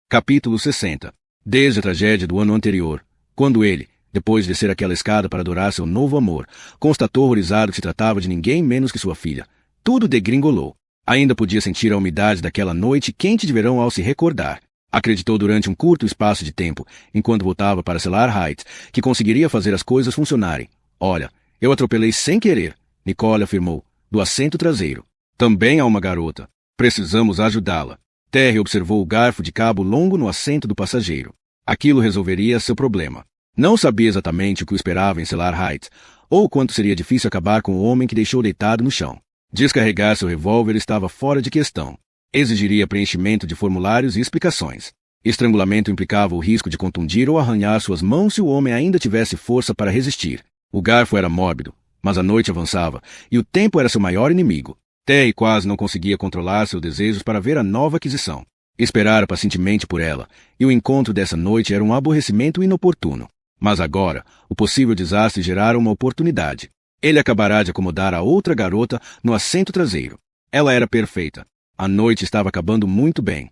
Capítulo 60. Desde a tragédia do ano anterior, quando ele, depois de descer aquela escada para adorar seu novo amor, constatou horrorizado que se tratava de ninguém menos que sua filha, tudo degringolou. Ainda podia sentir a umidade daquela noite quente de verão ao se recordar. Acreditou durante um curto espaço de tempo, enquanto voltava para Cellar Heights, que conseguiria fazer as coisas funcionarem. Olha, eu atropelei sem querer, Nicole afirmou, do assento traseiro. Também há uma garota. Precisamos ajudá-la. Terry observou o garfo de cabo longo no assento do passageiro. Aquilo resolveria seu problema. Não sabia exatamente o que o esperava em Cellar Heights, ou quanto seria difícil acabar com o homem que deixou deitado no chão. Descarregar seu revólver estava fora de questão. Exigiria preenchimento de formulários e explicações. Estrangulamento implicava o risco de contundir ou arranhar suas mãos se o homem ainda tivesse força para resistir. O garfo era mórbido, mas a noite avançava, e o tempo era seu maior inimigo. Terry quase não conseguia controlar seus desejos para ver a nova aquisição. Esperara pacientemente por ela, e o encontro dessa noite era um aborrecimento inoportuno. Mas agora, o possível desastre gerara uma oportunidade. Ele acabará de acomodar a outra garota no assento traseiro. Ela era perfeita. A noite estava acabando muito bem.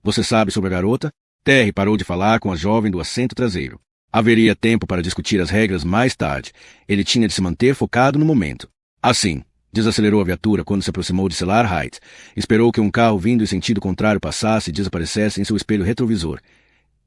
Você sabe sobre a garota? Terry parou de falar com a jovem do assento traseiro. Haveria tempo para discutir as regras mais tarde. Ele tinha de se manter focado no momento. Assim, desacelerou a viatura quando se aproximou de Cellar Heights. Esperou que um carro vindo em sentido contrário passasse e desaparecesse em seu espelho retrovisor.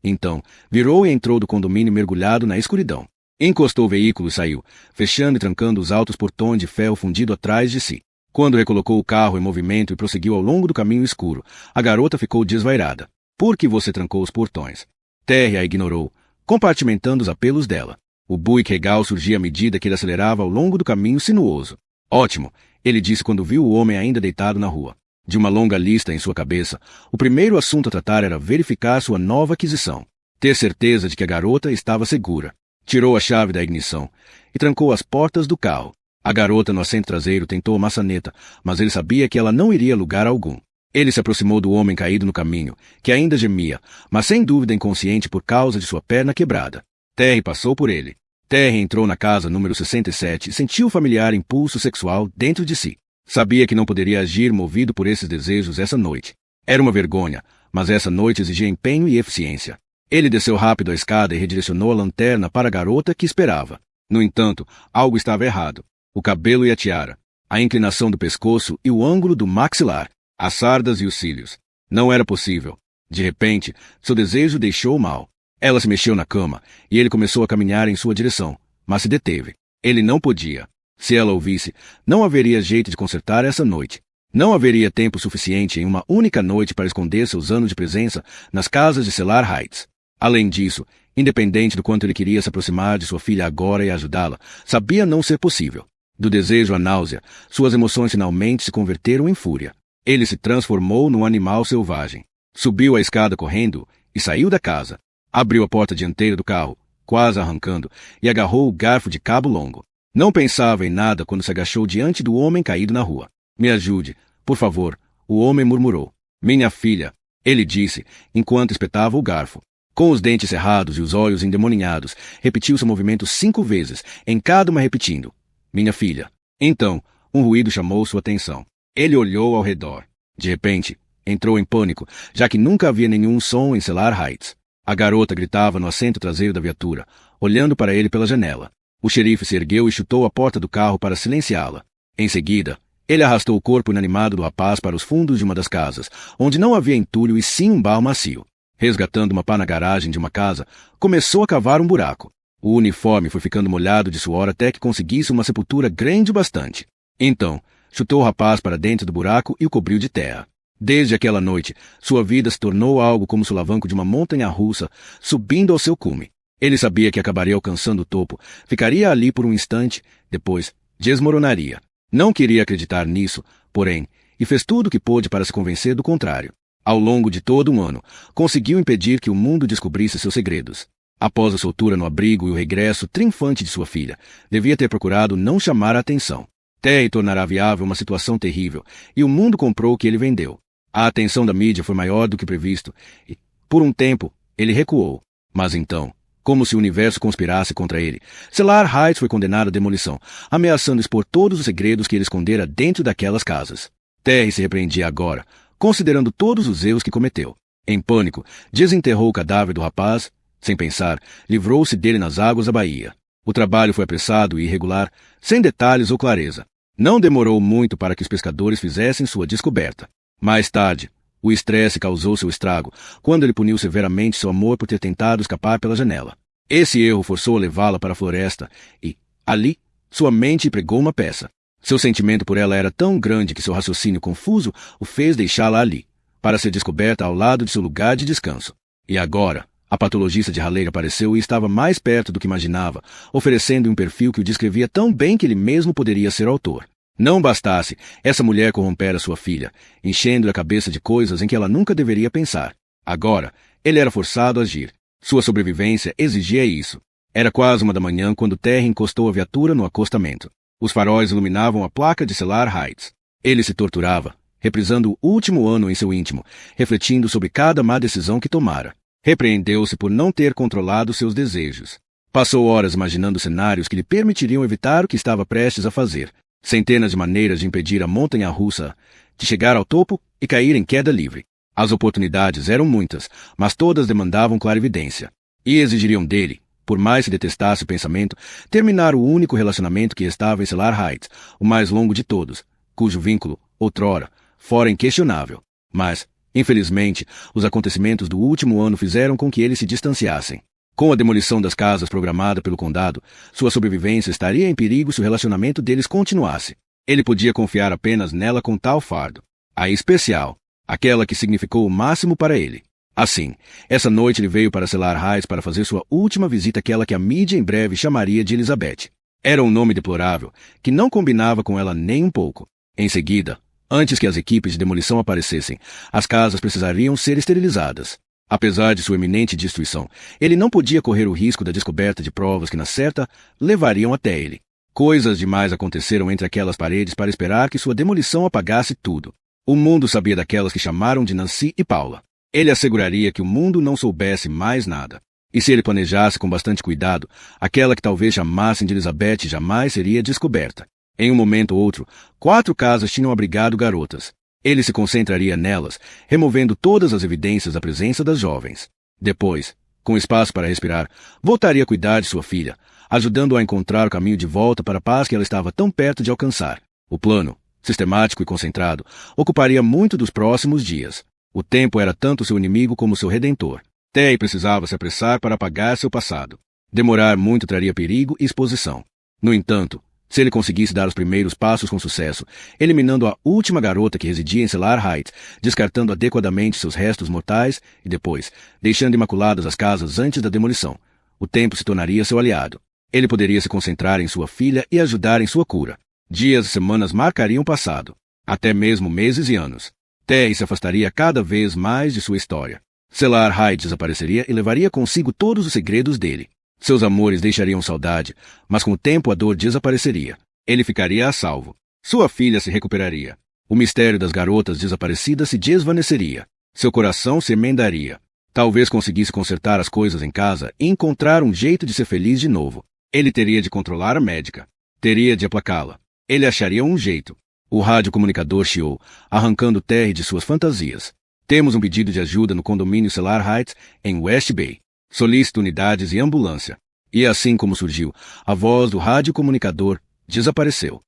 Então, virou e entrou do condomínio mergulhado na escuridão. Encostou o veículo e saiu, fechando e trancando os altos portões de ferro fundido atrás de si. Quando recolocou o carro em movimento e prosseguiu ao longo do caminho escuro, a garota ficou desvairada. Por que você trancou os portões? Terry a ignorou, compartimentando os apelos dela. O buick regal surgia à medida que ele acelerava ao longo do caminho sinuoso. Ótimo, ele disse quando viu o homem ainda deitado na rua. De uma longa lista em sua cabeça, o primeiro assunto a tratar era verificar sua nova aquisição. Ter certeza de que a garota estava segura. Tirou a chave da ignição e trancou as portas do carro. A garota no assento traseiro tentou a maçaneta, mas ele sabia que ela não iria a lugar algum. Ele se aproximou do homem caído no caminho, que ainda gemia, mas sem dúvida inconsciente por causa de sua perna quebrada. Terry passou por ele. Terry entrou na casa número 67 e sentiu o familiar impulso sexual dentro de si. Sabia que não poderia agir movido por esses desejos essa noite. Era uma vergonha, mas essa noite exigia empenho e eficiência. Ele desceu rápido a escada e redirecionou a lanterna para a garota que esperava. No entanto, algo estava errado. O cabelo e a tiara, a inclinação do pescoço e o ângulo do maxilar, as sardas e os cílios. Não era possível. De repente, seu desejo deixou mal. Ela se mexeu na cama e ele começou a caminhar em sua direção, mas se deteve. Ele não podia. Se ela ouvisse, não haveria jeito de consertar essa noite. Não haveria tempo suficiente em uma única noite para esconder seus anos de presença nas casas de Cellar Heights. Além disso, independente do quanto ele queria se aproximar de sua filha agora e ajudá-la, sabia não ser possível. Do desejo à náusea, suas emoções finalmente se converteram em fúria. Ele se transformou num animal selvagem. Subiu a escada correndo e saiu da casa. Abriu a porta dianteira do carro, quase arrancando, e agarrou o garfo de cabo longo. Não pensava em nada quando se agachou diante do homem caído na rua. Me ajude, por favor, o homem murmurou. Minha filha, ele disse, enquanto espetava o garfo. Com os dentes cerrados e os olhos endemoninhados, repetiu seu movimento 5 vezes, em cada uma repetindo. Minha filha. Então, um ruído chamou sua atenção. Ele olhou ao redor. De repente, entrou em pânico, já que nunca havia nenhum som em Cellar Heights. A garota gritava no assento traseiro da viatura, olhando para ele pela janela. O xerife se ergueu e chutou a porta do carro para silenciá-la. Em seguida, ele arrastou o corpo inanimado do rapaz para os fundos de uma das casas, onde não havia entulho e sim um barro macio. Resgatando uma pá na garagem de uma casa, começou a cavar um buraco. O uniforme foi ficando molhado de suor até que conseguisse uma sepultura grande bastante. Então, chutou o rapaz para dentro do buraco e o cobriu de terra. Desde aquela noite, sua vida se tornou algo como o solavanco de uma montanha-russa, subindo ao seu cume. Ele sabia que acabaria alcançando o topo, ficaria ali por um instante, depois desmoronaria. Não queria acreditar nisso, porém, e fez tudo o que pôde para se convencer do contrário. Ao longo de todo um ano, conseguiu impedir que o mundo descobrisse seus segredos. Após a soltura no abrigo e o regresso triunfante de sua filha, devia ter procurado não chamar a atenção. Terry tornará viável uma situação terrível, e o mundo comprou o que ele vendeu. A atenção da mídia foi maior do que previsto, e, por um tempo, ele recuou. Mas então, como se o universo conspirasse contra ele, Cellar Heights foi condenado à demolição, ameaçando expor todos os segredos que ele escondera dentro daquelas casas. Terry se repreendia agora, considerando todos os erros que cometeu. Em pânico, desenterrou o cadáver do rapaz. Sem pensar, livrou-se dele nas águas da baía. O trabalho foi apressado e irregular, sem detalhes ou clareza. Não demorou muito para que os pescadores fizessem sua descoberta. Mais tarde, o estresse causou seu estrago, quando ele puniu severamente seu amor por ter tentado escapar pela janela. Esse erro forçou a levá-la para a floresta e, ali, sua mente pregou uma peça. Seu sentimento por ela era tão grande que seu raciocínio confuso o fez deixá-la ali, para ser descoberta ao lado de seu lugar de descanso. E agora, a patologista de raleira apareceu e estava mais perto do que imaginava, oferecendo um perfil que o descrevia tão bem que ele mesmo poderia ser o autor. Não bastasse, essa mulher corrompera sua filha, enchendo-lhe a cabeça de coisas em que ela nunca deveria pensar. Agora, ele era forçado a agir. Sua sobrevivência exigia isso. Era quase 1 da manhã quando Terry encostou a viatura no acostamento. Os faróis iluminavam a placa de Cellar Heights. Ele se torturava, reprisando o último ano em seu íntimo, refletindo sobre cada má decisão que tomara. Repreendeu-se por não ter controlado seus desejos. Passou horas imaginando cenários que lhe permitiriam evitar o que estava prestes a fazer. Centenas de maneiras de impedir a montanha-russa de chegar ao topo e cair em queda livre. As oportunidades eram muitas, mas todas demandavam clarividência. E exigiriam dele, por mais que detestasse o pensamento, terminar o único relacionamento que estava em Cellar Heights, o mais longo de todos, cujo vínculo, outrora, fora inquestionável. Mas, infelizmente, os acontecimentos do último ano fizeram com que eles se distanciassem. Com a demolição das casas programada pelo condado, sua sobrevivência estaria em perigo se o relacionamento deles continuasse. Ele podia confiar apenas nela com tal fardo. A especial, aquela que significou o máximo para ele. Assim, essa noite ele veio para Cellar Heights para fazer sua última visita àquela que a mídia em breve chamaria de Elizabeth. Era um nome deplorável, que não combinava com ela nem um pouco. Em seguida, antes que as equipes de demolição aparecessem, as casas precisariam ser esterilizadas. Apesar de sua iminente destruição, ele não podia correr o risco da descoberta de provas que, na certa, levariam até ele. Coisas demais aconteceram entre aquelas paredes para esperar que sua demolição apagasse tudo. O mundo sabia daquelas que chamaram de Nancy e Paula. Ele asseguraria que o mundo não soubesse mais nada. E se ele planejasse com bastante cuidado, aquela que talvez chamassem de Elizabeth jamais seria descoberta. Em um momento ou outro, 4 casas tinham abrigado garotas. Ele se concentraria nelas, removendo todas as evidências da presença das jovens. Depois, com espaço para respirar, voltaria a cuidar de sua filha, ajudando-a a encontrar o caminho de volta para a paz que ela estava tão perto de alcançar. O plano, sistemático e concentrado, ocuparia muito dos próximos dias. O tempo era tanto seu inimigo como seu redentor. Tei precisava se apressar para apagar seu passado. Demorar muito traria perigo e exposição. No entanto, se ele conseguisse dar os primeiros passos com sucesso, eliminando a última garota que residia em Cellar Heights, descartando adequadamente seus restos mortais e depois, deixando imaculadas as casas antes da demolição, o tempo se tornaria seu aliado. Ele poderia se concentrar em sua filha e ajudar em sua cura. Dias e semanas marcariam o passado, até mesmo meses e anos. Tei se afastaria cada vez mais de sua história. Cellar Heights desapareceria e levaria consigo todos os segredos dele. Seus amores deixariam saudade, mas com o tempo a dor desapareceria. Ele ficaria a salvo. Sua filha se recuperaria. O mistério das garotas desaparecidas se desvaneceria. Seu coração se emendaria. Talvez conseguisse consertar as coisas em casa e encontrar um jeito de ser feliz de novo. Ele teria de controlar a médica. Teria de aplacá-la. Ele acharia um jeito. O radiocomunicador chiou, arrancando Terry de suas fantasias. Temos um pedido de ajuda no condomínio Cellar Heights, em West Bay. Solicito unidades e ambulância. E assim como surgiu, a voz do radiocomunicador desapareceu.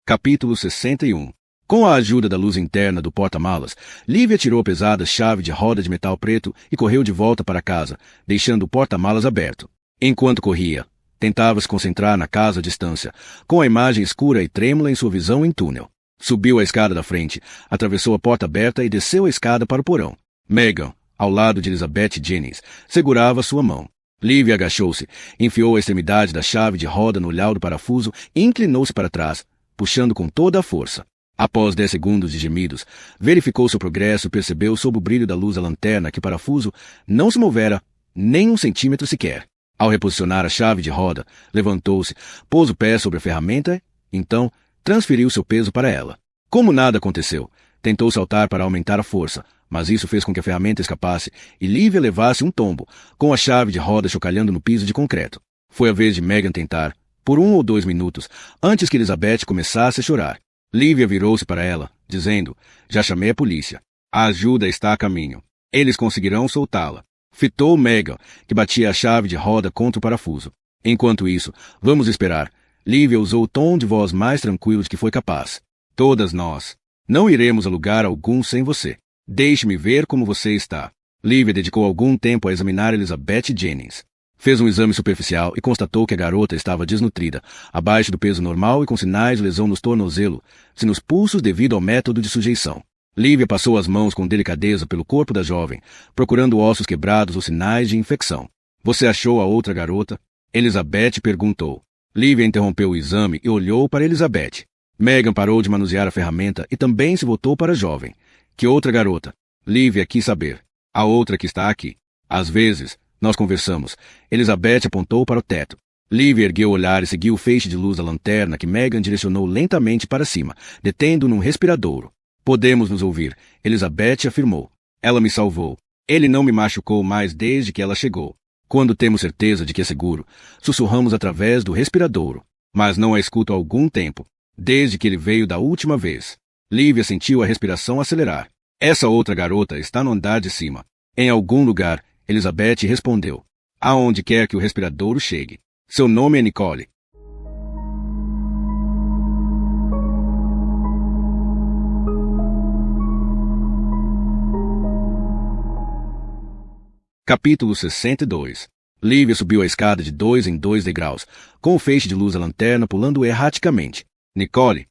Capítulo 61. Com a ajuda da luz interna do porta-malas, Lívia tirou a pesada chave de roda de metal preto e correu de volta para casa, deixando o porta-malas aberto. Enquanto corria, tentava se concentrar na casa à distância, com a imagem escura e trêmula em sua visão em túnel. Subiu a escada da frente, atravessou a porta aberta e desceu a escada para o porão. Megan, ao lado de Elizabeth Jennings, segurava sua mão. Lívia agachou-se, enfiou a extremidade da chave de roda no olhar do parafuso e inclinou-se para trás, puxando com toda a força. Após 10 segundos de gemidos, verificou seu progresso e percebeu sob o brilho da luz da lanterna que o parafuso não se movera nem 1 centímetro sequer. Ao reposicionar a chave de roda, levantou-se, pôs o pé sobre a ferramenta, então transferiu seu peso para ela. Como nada aconteceu, tentou saltar para aumentar a força, mas isso fez com que a ferramenta escapasse e Lívia levasse um tombo, com a chave de roda chocalhando no piso de concreto. Foi a vez de Megan tentar, por 1 ou 2 minutos, antes que Elizabeth começasse a chorar. Lívia virou-se para ela, dizendo, já chamei a polícia. A ajuda está a caminho. Eles conseguirão soltá-la. Fitou Megan, que batia a chave de roda contra o parafuso. Enquanto isso, vamos esperar. Lívia usou o tom de voz mais tranquilo de que foi capaz. Todas nós. Não iremos a lugar algum sem você. Deixe-me ver como você está. Lívia dedicou algum tempo a examinar Elizabeth Jennings. Fez um exame superficial e constatou que a garota estava desnutrida, abaixo do peso normal e com sinais de lesão nos tornozelos, e nos pulsos devido ao método de sujeição. Lívia passou as mãos com delicadeza pelo corpo da jovem, procurando ossos quebrados ou sinais de infecção. Você achou a outra garota? Elizabeth perguntou. Lívia interrompeu o exame e olhou para Elizabeth. Megan parou de manusear a ferramenta e também se voltou para a jovem. Que outra garota? Lívia quis saber. A outra que está aqui. Às vezes, nós conversamos. Elizabeth apontou para o teto. Lívia ergueu o olhar e seguiu o feixe de luz da lanterna que Megan direcionou lentamente para cima, detendo num respiradouro. Podemos nos ouvir, Elizabeth afirmou. Ela me salvou. Ele não me machucou mais desde que ela chegou. Quando temos certeza de que é seguro, sussurramos através do respiradouro, mas não a escuto há algum tempo, desde que ele veio da última vez. Lívia sentiu a respiração acelerar. Essa outra garota está no andar de cima. Em algum lugar, Elizabeth respondeu. Aonde quer que o respiradouro chegue. Seu nome é Nicole. Capítulo 62. Lívia subiu a escada de 2 em 2 degraus, com o feixe de luz da lanterna pulando erraticamente. Nicole!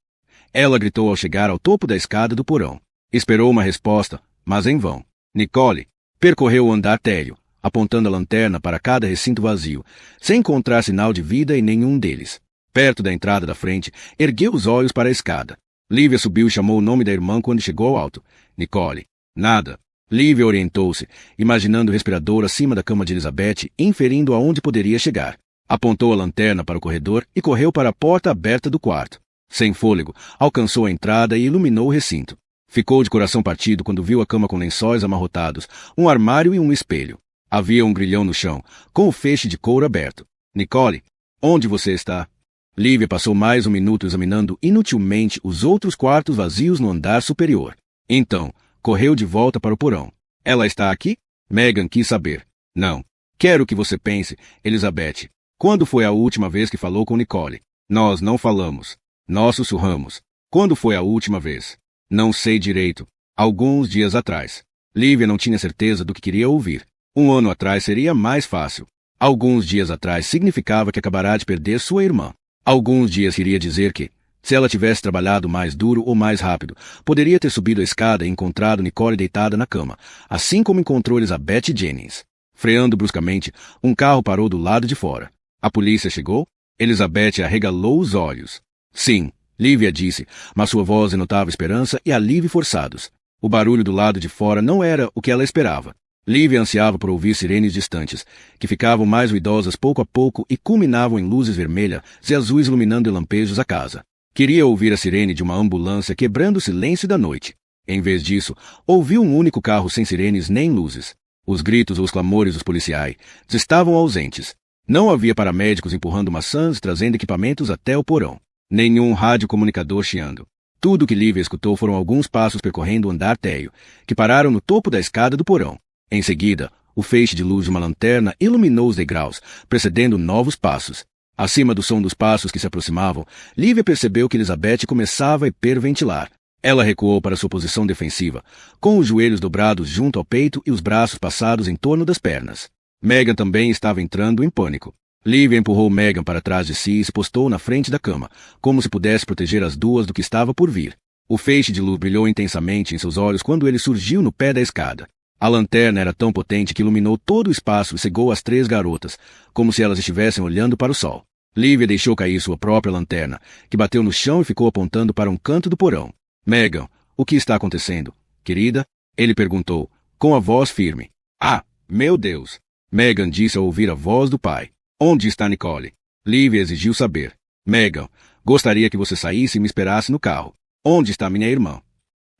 Ela gritou ao chegar ao topo da escada do porão. Esperou uma resposta, mas em vão. Nicole! Percorreu o andar térreo, apontando a lanterna para cada recinto vazio, sem encontrar sinal de vida em nenhum deles. Perto da entrada da frente, ergueu os olhos para a escada. Lívia subiu e chamou o nome da irmã quando chegou ao alto. Nicole! Nada. Lívia orientou-se, imaginando o respirador acima da cama de Elizabeth, inferindo aonde poderia chegar. Apontou a lanterna para o corredor e correu para a porta aberta do quarto. Sem fôlego, alcançou a entrada e iluminou o recinto. Ficou de coração partido quando viu a cama com lençóis amarrotados, um armário e um espelho. Havia um grilhão no chão, com o feixe de couro aberto. Nicole, onde você está? Lívia passou mais um minuto examinando inutilmente os outros quartos vazios no andar superior. Então, correu de volta para o porão. Ela está aqui? Megan quis saber. Não. Quero que você pense, Elizabeth. Quando foi a última vez que falou com Nicole? Nós não falamos. Nós sussurramos. Quando foi a última vez? Não sei direito. Alguns dias atrás. Lívia não tinha certeza do que queria ouvir. 1 ano atrás seria mais fácil. Alguns dias atrás significava que acabará de perder sua irmã. Alguns dias queria dizer que, se ela tivesse trabalhado mais duro ou mais rápido, poderia ter subido a escada e encontrado Nicole deitada na cama, assim como encontrou Elizabeth Jennings. Freando bruscamente, um carro parou do lado de fora. A polícia chegou? Elizabeth arregalou os olhos. Sim, Lívia disse, mas sua voz denotava esperança e alívio forçados. O barulho do lado de fora não era o que ela esperava. Lívia ansiava por ouvir sirenes distantes, que ficavam mais ruidosas pouco a pouco e culminavam em luzes vermelhas e azuis iluminando em lampejos a casa. Queria ouvir a sirene de uma ambulância quebrando o silêncio da noite. Em vez disso, ouviu um único carro sem sirenes nem luzes. Os gritos ou os clamores dos policiais estavam ausentes. Não havia paramédicos empurrando maçãs e trazendo equipamentos até o porão. Nenhum radiocomunicador chiando. Tudo o que Lívia escutou foram alguns passos percorrendo o andar térreo, que pararam no topo da escada do porão. Em seguida, o feixe de luz de uma lanterna iluminou os degraus, precedendo novos passos. Acima do som dos passos que se aproximavam, Lívia percebeu que Elizabeth começava a hiperventilar. Ela recuou para sua posição defensiva, com os joelhos dobrados junto ao peito e os braços passados em torno das pernas. Megan também estava entrando em pânico. Lívia empurrou Megan para trás de si e se postou na frente da cama, como se pudesse proteger as duas do que estava por vir. O feixe de luz brilhou intensamente em seus olhos quando ele surgiu no pé da escada. A lanterna era tão potente que iluminou todo o espaço e cegou as 3 garotas, como se elas estivessem olhando para o sol. Lívia deixou cair sua própria lanterna, que bateu no chão e ficou apontando para um canto do porão. Megan, o que está acontecendo? Querida? Ele perguntou, com a voz firme. Ah, meu Deus! Megan disse ao ouvir a voz do pai. Onde está Nicole? Lívia exigiu saber. Megan, gostaria que você saísse e me esperasse no carro. Onde está minha irmã?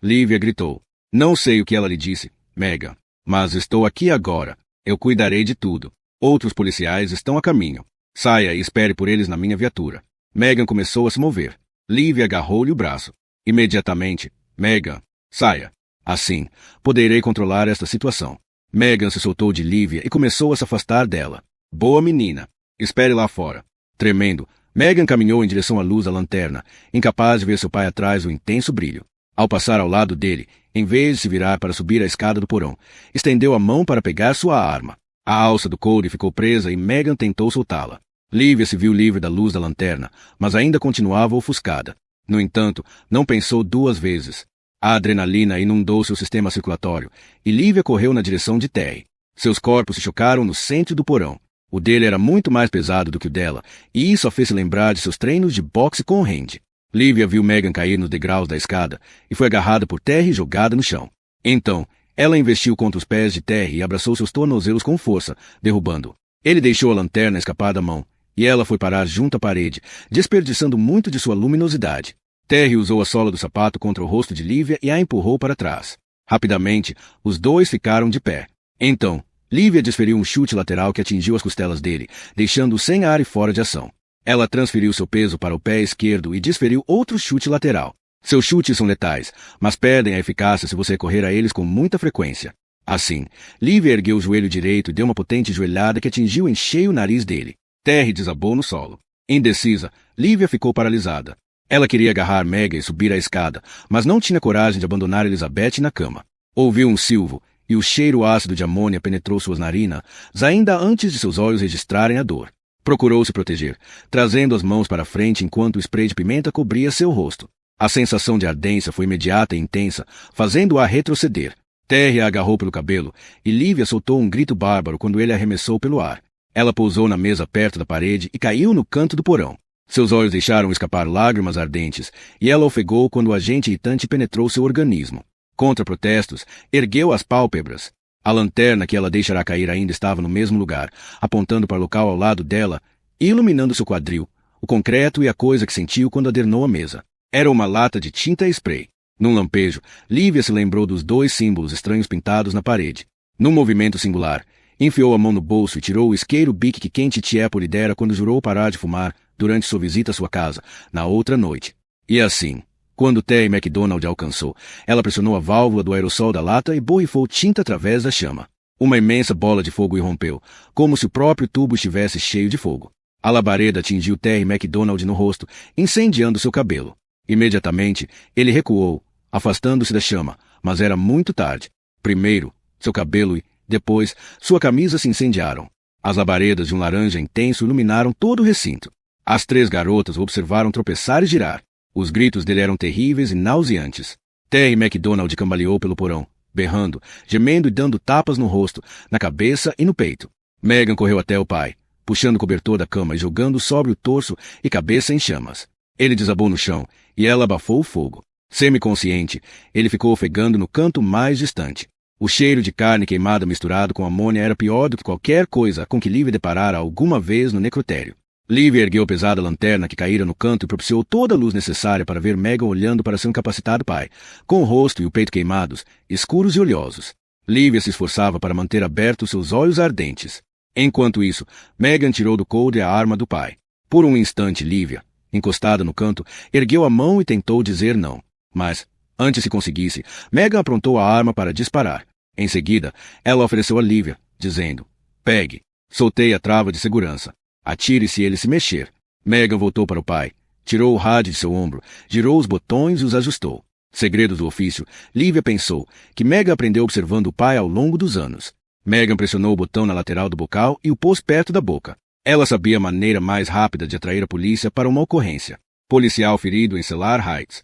Lívia gritou. Não sei o que ela lhe disse, Megan, mas estou aqui agora. Eu cuidarei de tudo. Outros policiais estão a caminho. Saia e espere por eles na minha viatura. Megan começou a se mover. Lívia agarrou-lhe o braço. Imediatamente, Megan, saia. Assim, poderei controlar esta situação. Megan se soltou de Lívia e começou a se afastar dela. Boa menina. Espere lá fora. Tremendo, Megan caminhou em direção à luz da lanterna, incapaz de ver seu pai atrás do intenso brilho. Ao passar ao lado dele, em vez de se virar para subir a escada do porão, estendeu a mão para pegar sua arma. A alça do couro ficou presa e Megan tentou soltá-la. Lívia se viu livre da luz da lanterna, mas ainda continuava ofuscada. No entanto, não pensou 2 vezes. A adrenalina inundou seu sistema circulatório e Lívia correu na direção de Terry. Seus corpos se chocaram no centro do porão. O dele era muito mais pesado do que o dela, e isso a fez se lembrar de seus treinos de boxe com o Randy. Lívia viu Megan cair nos degraus da escada e foi agarrada por Terry e jogada no chão. Então, ela investiu contra os pés de Terry e abraçou seus tornozelos com força, derrubando-o. Ele deixou a lanterna escapar da mão, e ela foi parar junto à parede, desperdiçando muito de sua luminosidade. Terry usou a sola do sapato contra o rosto de Lívia e a empurrou para trás. Rapidamente, os dois ficaram de pé. Então, Lívia desferiu um chute lateral que atingiu as costelas dele, deixando-o sem ar e fora de ação. Ela transferiu seu peso para o pé esquerdo e desferiu outro chute lateral. Seus chutes são letais, mas perdem a eficácia se você correr a eles com muita frequência. Assim, Lívia ergueu o joelho direito e deu uma potente joelhada que atingiu em cheio o nariz dele. Terry desabou no solo. Indecisa, Lívia ficou paralisada. Ela queria agarrar Megan e subir a escada, mas não tinha coragem de abandonar Elizabeth na cama. Ouviu um silvo, e o cheiro ácido de amônia penetrou suas narinas, ainda antes de seus olhos registrarem a dor. Procurou se proteger, trazendo as mãos para frente enquanto o spray de pimenta cobria seu rosto. A sensação de ardência foi imediata e intensa, fazendo-a retroceder. Terry a agarrou pelo cabelo, e Lívia soltou um grito bárbaro quando ele a arremessou pelo ar. Ela pousou na mesa perto da parede e caiu no canto do porão. Seus olhos deixaram escapar lágrimas ardentes, e ela ofegou quando o agente irritante penetrou seu organismo. Contra protestos, ergueu as pálpebras. A lanterna que ela deixara cair ainda estava no mesmo lugar, apontando para o local ao lado dela e iluminando seu quadril, o concreto e a coisa que sentiu quando adernou à mesa. Era uma lata de tinta spray. Num lampejo, Lívia se lembrou dos 2 símbolos estranhos pintados na parede. Num movimento singular, enfiou a mão no bolso e tirou o isqueiro Bic que Kent Tieppo lhe dera quando jurou parar de fumar durante sua visita à sua casa, na outra noite. E assim, quando Terry MacDonald a alcançou, ela pressionou a válvula do aerossol da lata e borrifou tinta através da chama. Uma imensa bola de fogo irrompeu, como se o próprio tubo estivesse cheio de fogo. A labareda atingiu Terry MacDonald no rosto, incendiando seu cabelo. Imediatamente, ele recuou, afastando-se da chama, mas era muito tarde. Primeiro, seu cabelo e, depois, sua camisa se incendiaram. As labaredas de um laranja intenso iluminaram todo o recinto. As 3 garotas o observaram tropeçar e girar. Os gritos dele eram terríveis e nauseantes. Terry MacDonald cambaleou pelo porão, berrando, gemendo e dando tapas no rosto, na cabeça e no peito. Megan correu até o pai, puxando o cobertor da cama e jogando sobre o torso e cabeça em chamas. Ele desabou no chão, e ela abafou o fogo. Semiconsciente, ele ficou ofegando no canto mais distante. O cheiro de carne queimada misturado com amônia era pior do que qualquer coisa com que Lívia deparara alguma vez no necrotério. Lívia ergueu a pesada lanterna que caíra no canto e propiciou toda a luz necessária para ver Megan olhando para seu incapacitado pai, com o rosto e o peito queimados, escuros e oleosos. Lívia se esforçava para manter abertos seus olhos ardentes. Enquanto isso, Megan tirou do coldre a arma do pai. Por um instante, Lívia, encostada no canto, ergueu a mão e tentou dizer não. Mas, antes que conseguisse, Megan aprontou a arma para disparar. Em seguida, ela ofereceu a Lívia, dizendo, pegue. Soltei a trava de segurança. Atire se ele se mexer. Megan voltou para o pai, tirou o rádio de seu ombro, girou os botões e os ajustou. Segredos do ofício, Lívia pensou que Megan aprendeu observando o pai ao longo dos anos. Megan pressionou o botão na lateral do bocal e o pôs perto da boca. Ela sabia a maneira mais rápida de atrair a polícia para uma ocorrência. Policial ferido em Cellar Heights.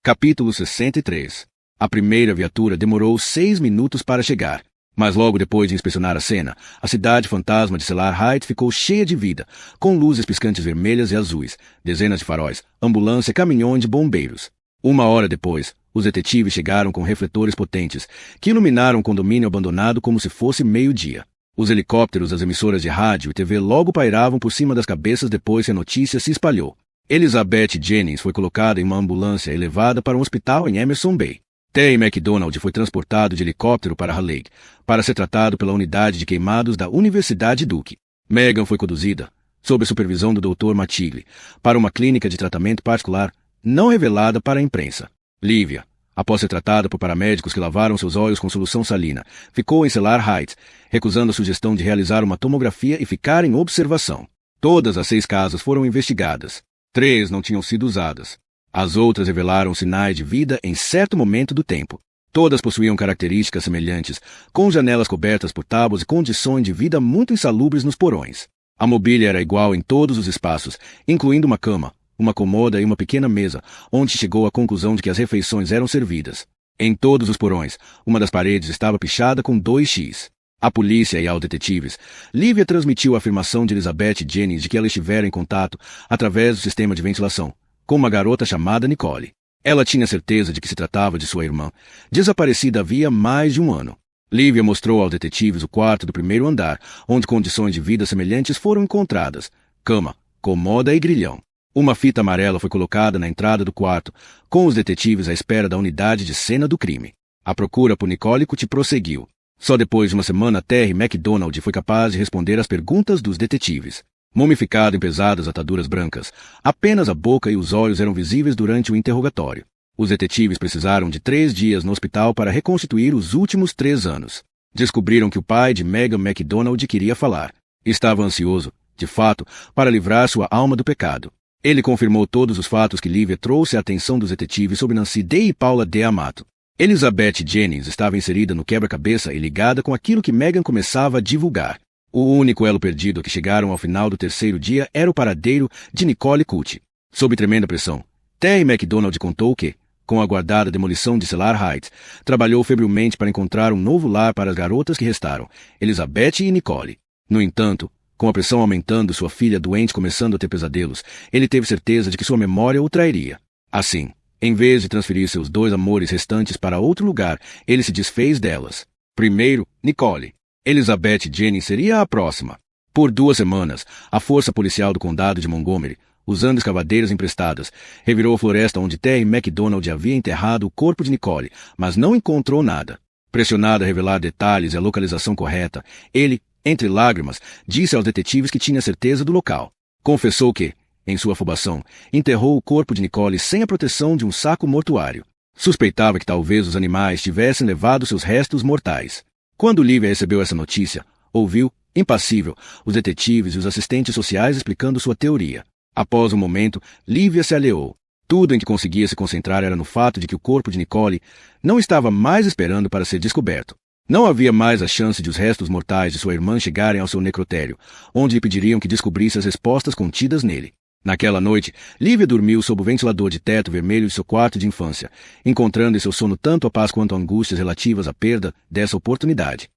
Capítulo 63. A primeira viatura demorou 6 minutos para chegar, mas logo depois de inspecionar a cena, a cidade fantasma de Cellar Heights ficou cheia de vida, com luzes piscantes vermelhas e azuis, dezenas de faróis, ambulância e caminhões de bombeiros. 1 hora depois, os detetives chegaram com refletores potentes, que iluminaram o condomínio abandonado como se fosse meio-dia. Os helicópteros das emissoras de rádio e TV logo pairavam por cima das cabeças depois que a notícia se espalhou. Elizabeth Jennings foi colocada em uma ambulância e levada para um hospital em Emerson Bay. Terry MacDonald foi transportado de helicóptero para Raleigh, para ser tratado pela unidade de queimados da Universidade Duke. Megan foi conduzida, sob a supervisão do Dr. Matigli, para uma clínica de tratamento particular, não revelada para a imprensa. Lívia, após ser tratada por paramédicos que lavaram seus olhos com solução salina, ficou em Cellar Heights, recusando a sugestão de realizar uma tomografia e ficar em observação. Todas as 6 casas foram investigadas. 3 não tinham sido usadas. As outras revelaram sinais de vida em certo momento do tempo. Todas possuíam características semelhantes, com janelas cobertas por tábuas e condições de vida muito insalubres nos porões. A mobília era igual em todos os espaços, incluindo uma cama, uma cômoda e uma pequena mesa, onde chegou à conclusão de que as refeições eram servidas. Em todos os porões, uma das paredes estava pichada com 2x. À polícia e aos detetives, Lívia transmitiu a afirmação de Elizabeth Jennings de que ela estivera em contato, através do sistema de ventilação, com uma garota chamada Nicole. Ela tinha certeza de que se tratava de sua irmã, desaparecida havia mais de 1 ano. Lívia mostrou aos detetives o quarto do primeiro andar, onde condições de vida semelhantes foram encontradas: cama, Comoda e grilhão. Uma fita amarela foi colocada na entrada do quarto, com os detetives à espera da unidade de cena do crime. A procura por Nicole Cutt prosseguiu. Só depois de uma semana, Terry MacDonald foi capaz de responder às perguntas dos detetives. Mumificado em pesadas ataduras brancas, apenas a boca e os olhos eram visíveis durante o interrogatório. Os detetives precisaram de 3 dias no hospital para reconstituir os últimos 3 anos. Descobriram que o pai de Megan MacDonald queria falar. Estava ansioso, de fato, para livrar sua alma do pecado. Ele confirmou todos os fatos que Lívia trouxe à atenção dos detetives sobre Nancy Day e Paula D. Amato. Elizabeth Jennings estava inserida no quebra-cabeça e ligada com aquilo que Megan começava a divulgar. O único elo perdido a que chegaram ao final do 3º dia era o paradeiro de Nicole Cutt. Sob tremenda pressão, Terry MacDonald contou que, com a aguardada demolição de Cellar Heights, trabalhou febrilmente para encontrar um novo lar para as garotas que restaram, Elizabeth e Nicole. No entanto, com a pressão aumentando e sua filha doente começando a ter pesadelos, ele teve certeza de que sua memória o trairia. Assim, em vez de transferir seus 2 amores restantes para outro lugar, ele se desfez delas. Primeiro, Nicole. Elizabeth Jennings seria a próxima. Por 2 semanas, a força policial do condado de Montgomery, usando escavadeiras emprestadas, revirou a floresta onde Terry MacDonald havia enterrado o corpo de Nicole, mas não encontrou nada. Pressionado a revelar detalhes e a localização correta, ele, entre lágrimas, disse aos detetives que tinha certeza do local. Confessou que, em sua afobação, enterrou o corpo de Nicole sem a proteção de um saco mortuário. Suspeitava que talvez os animais tivessem levado seus restos mortais. Quando Lívia recebeu essa notícia, ouviu, impassível, os detetives e os assistentes sociais explicando sua teoria. Após um momento, Lívia se alheou. Tudo em que conseguia se concentrar era no fato de que o corpo de Nicole não estava mais esperando para ser descoberto. Não havia mais a chance de os restos mortais de sua irmã chegarem ao seu necrotério, onde lhe pediriam que descobrisse as respostas contidas nele. Naquela noite, Lívia dormiu sob o ventilador de teto vermelho de seu quarto de infância, encontrando em seu sono tanto a paz quanto angústias relativas à perda dessa oportunidade.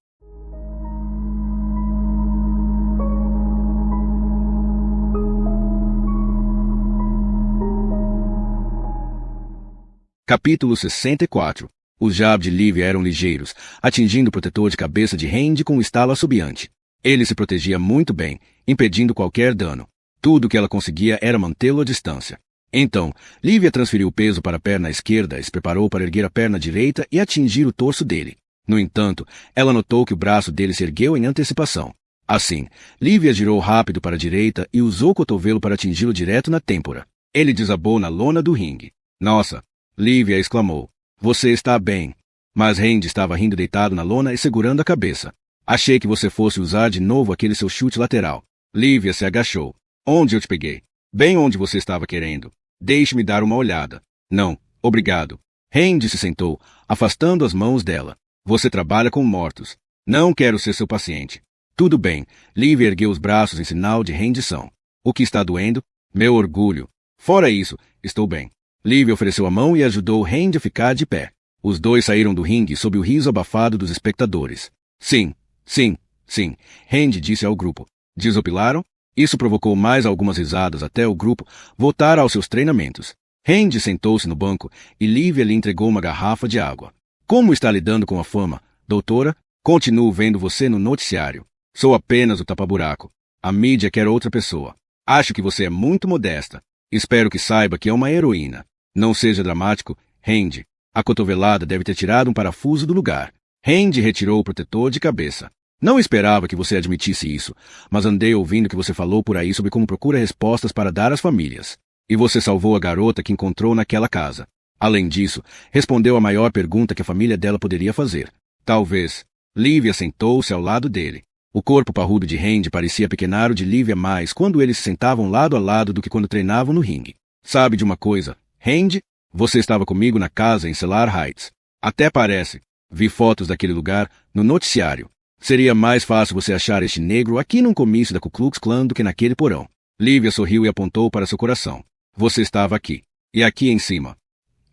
Capítulo 64. Os jabs de Lívia eram ligeiros, atingindo o protetor de cabeça de Randy com um estalo assobiante. Ele se protegia muito bem, impedindo qualquer dano. Tudo o que ela conseguia era mantê-lo à distância. Então, Lívia transferiu o peso para a perna esquerda e se preparou para erguer a perna direita e atingir o torso dele. No entanto, ela notou que o braço dele se ergueu em antecipação. Assim, Lívia girou rápido para a direita e usou o cotovelo para atingi-lo direto na têmpora. Ele desabou na lona do ringue. Nossa! Lívia exclamou. Você está bem. Mas Randy estava rindo deitado na lona e segurando a cabeça. Achei que você fosse usar de novo aquele seu chute lateral. Lívia se agachou. Onde eu te peguei? Bem onde você estava querendo. Deixe-me dar uma olhada. Não, obrigado. Randy se sentou, afastando as mãos dela. Você trabalha com mortos. Não quero ser seu paciente. Tudo bem. Lívia ergueu os braços em sinal de rendição. O que está doendo? Meu orgulho. Fora isso, estou bem. Lívia ofereceu a mão e ajudou Randy a ficar de pé. Os dois saíram do ringue sob o riso abafado dos espectadores. Sim, sim, sim, Randy disse ao grupo. Desopilaram? Isso provocou mais algumas risadas até o grupo voltar aos seus treinamentos. Randy sentou-se no banco e Lívia lhe entregou uma garrafa de água. Como está lidando com a fama, doutora? Continuo vendo você no noticiário. Sou apenas o tapa-buraco. A mídia quer outra pessoa. Acho que você é muito modesta. Espero que saiba que é uma heroína. Não seja dramático, Randy. A cotovelada deve ter tirado um parafuso do lugar. Randy retirou o protetor de cabeça. Não esperava que você admitisse isso, mas andei ouvindo que você falou por aí sobre como procura respostas para dar às famílias. E você salvou a garota que encontrou naquela casa. Além disso, respondeu a maior pergunta que a família dela poderia fazer. Talvez. Lívia sentou-se ao lado dele. O corpo parrudo de Randy parecia pequenar o de Lívia mais quando eles se sentavam lado a lado do que quando treinavam no ringue. Sabe de uma coisa, Randy? Você estava comigo na casa em Cellar Heights. Até parece. Vi fotos daquele lugar no noticiário. Seria mais fácil você achar este negro aqui num comício da Ku Klux Klan do que naquele porão. Lívia sorriu e apontou para seu coração. Você estava aqui. E aqui em cima.